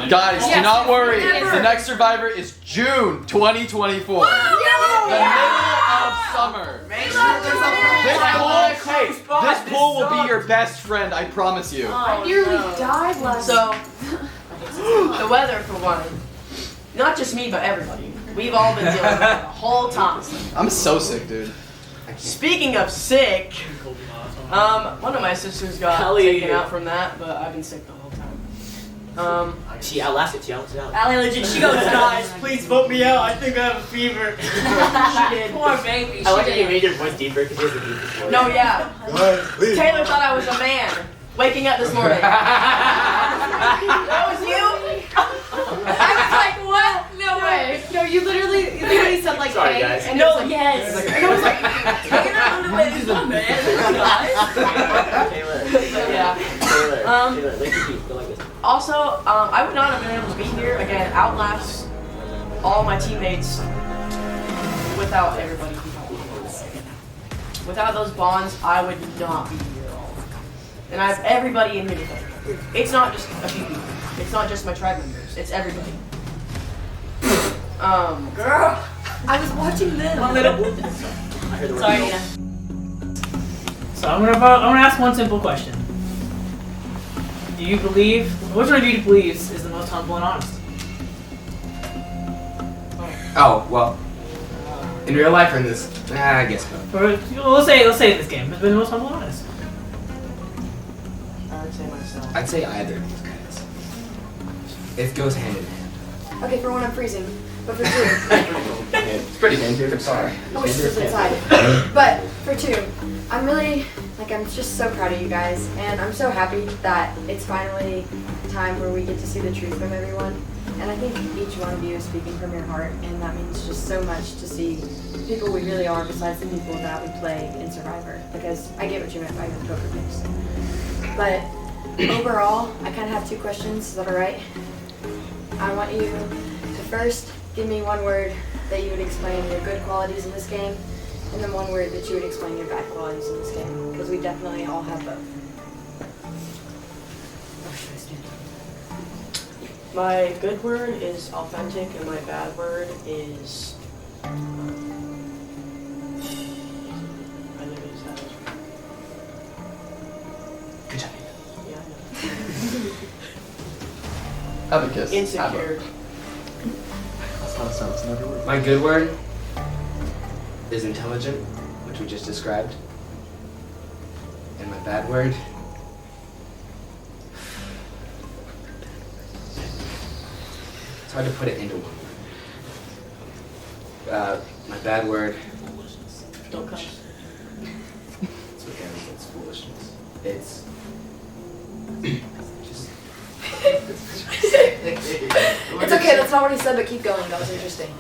Guys, do Yes, not worry. never. The next survivor is June 2024. The middle of summer. This pool will be your best friend, I promise you. I nearly died last. So, the weather for one. Not just me, but everybody. We've all been dealing with it the whole time. I'm so sick, dude. Speaking of sick, one of my sisters got taken out from that, but I've been sick the whole time. She outlasted. She outlasted. Allie legit, she goes, guys, please vote me out. I think I have a fever. She did. Poor baby. I like she that you did. made your voice deeper because you have the deepest voice. No, yeah. Taylor thought I was a man waking up this morning. That was you? I was like, what? No way. No, you literally said like, Sorry, hey, guys. and No, it was like, yes. and I was like, Taylor. Yeah. Taylor. Look at you. Go like this. Also, I would not have been able to be here again, outlast all my teammates without everybody behind me. Without those bonds, I would not be here at all. And I have everybody in here with me. It's not just a few people. It's not just my tribe members. It's everybody. Girl, I was watching them. I heard the word. sorry, Nina. So I'm gonna ask one simple question. Do you believe, which one of you believes is the most humble and honest? Oh, well, in real life or in this? I guess both. Or, let's say in this game, has been the most humble and honest. I would say myself. I'd say either of these guys. It goes hand in hand. Okay, for one, I'm freezing. But for two, It's pretty dangerous, I'm sorry. I wish this was inside. But for two, I'm just so proud of you guys, and I'm so happy that it's finally time where we get to see the truth from everyone. And I think each one of you is speaking from your heart, and that means just so much to see the people we really are besides the people that we play in Survivor. Because I get what you meant by the poker face. But overall, I kind of have two questions. Is that alright? I want you to first give me one word that you would explain your good qualities in this game, and then one word that you would explain your bad qualities in this game, because we definitely all have both. My good word is authentic, and my bad word is. I literally just had it. Good job. Yeah, Have a kiss. I know. Insecure. That's how it sounds. Never works. My good word is intelligent, which we just described. And my bad word. It's hard to put it into one word. My bad word. Don't cuss. It's okay, it's foolishness. It's just. It's okay, that's not what he said, but keep going. That was interesting.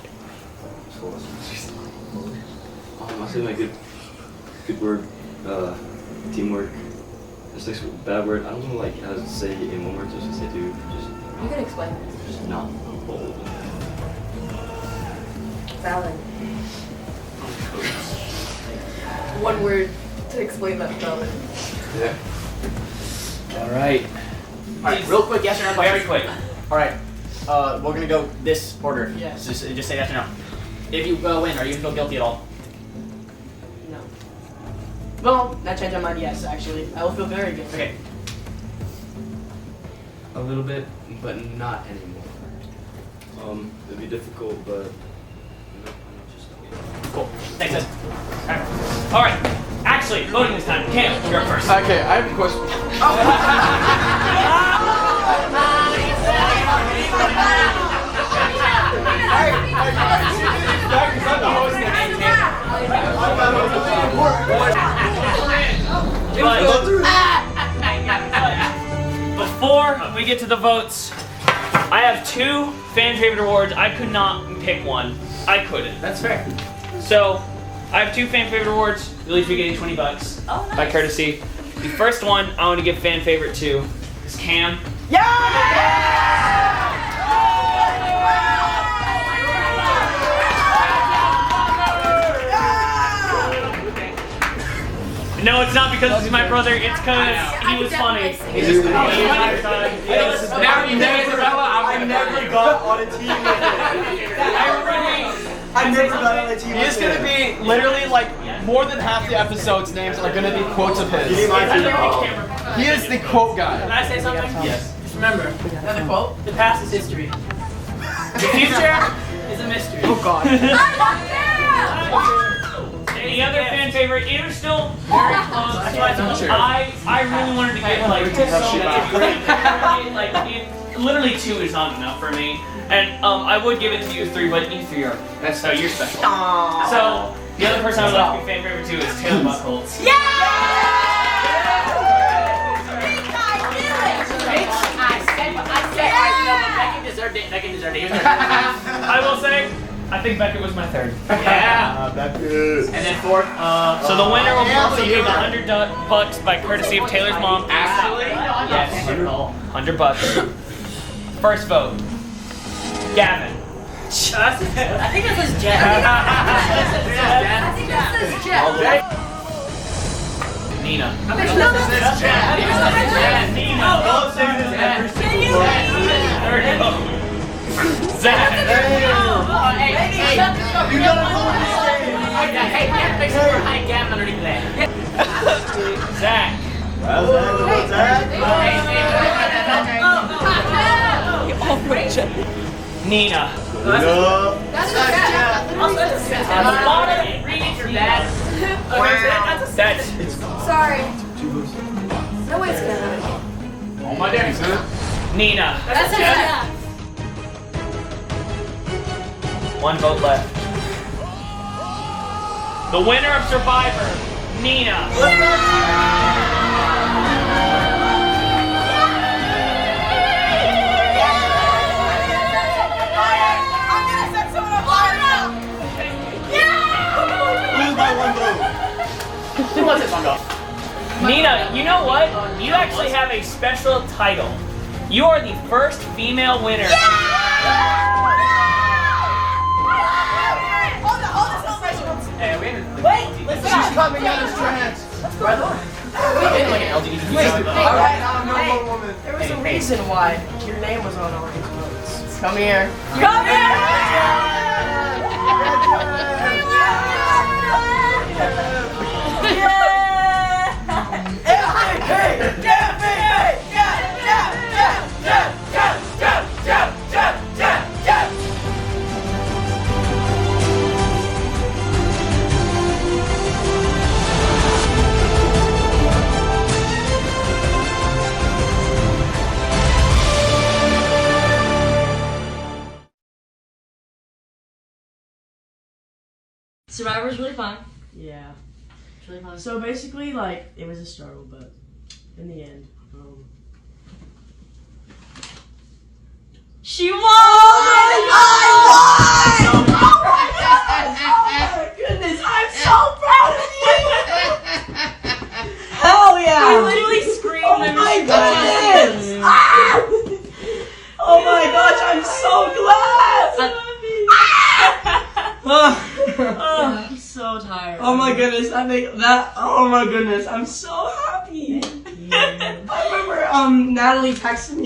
It's foolishness. I'll say my good word, teamwork. This next bad word, I don't know like how to say it in one word, just to say dude, You can explain it. just not bold. Valid. One word to explain that valid. Yeah. All right, real quick, yes or no? Very quick. All right. we're gonna go this order. Yes. Just say yes or no. If you win, are you gonna feel guilty at all? No. Well, that changed my mind. Yes, actually, I will feel very good. Okay. A little bit, but not anymore. It'd be difficult, but cool. Thanks, guys. All right. Actually, voting this time. Cam, you're up first. Okay, I have a question. Before we get to the votes, I have 2 fan favorite awards. I could not pick one. I couldn't. That's fair. So, I have 2 fan favorite awards. You'll each be getting $20 by courtesy. The first one I want to give fan favorite to is Cam. No, it's not because he's my brother. It's because he was funny. He's just I never got on a team with I never got on a team with He is going to be literally like more than half the episode's names are going to be quotes of his. He is the quote guy. Can I say something? Yes. Just remember, another quote: the past is history. The future is a mystery. Oh God. The other fan favorite, it was still very close. I really wanted to get like it, literally 2 is not enough for me, and I would give it to you 3, but you 3 are so you're special. So the other person I would like to be fan favorite to is Taylor Buckholz. I will say, I think Beckett was my 3rd. Yeah. Beckett. And then 4th. So the winner will also get $100 by courtesy of Taylor's mom. Actually? Yes. $100. First vote. Gavin. I think that says Jack. I think that says Jeff. Nina. No, that says Jeff. Zach. You gotta hold this game. Hey, make sure we're high Gavin underneath that. Zach. Nina. That's Jeff. A lot of readings are bad. That's Sorry. No way it's gonna happen. Oh my daddy, son. Nina. That's Jeff. 1 vote left. The winner of Survivor, Nina. Who wants this one go? Nina, you know what? You actually have a special title. You are the first female winner. Wait, listen. She's coming out as trans. Right on. Like an LGBT. Alright, no woman. There was a reason why your name was on all these votes. Come here. Come here! Survivor's really fun. Yeah. It's really fun. So basically, like, it was a struggle, but in the end, She won! I won! Oh my goodness, I'm so proud of you! Hell yeah! I literally screamed. Oh my goodness! Ah! Oh my gosh, I'm so glad! I'm so tired. Oh my goodness, I think that. Oh my goodness, I'm so happy. I remember Natalie texted me.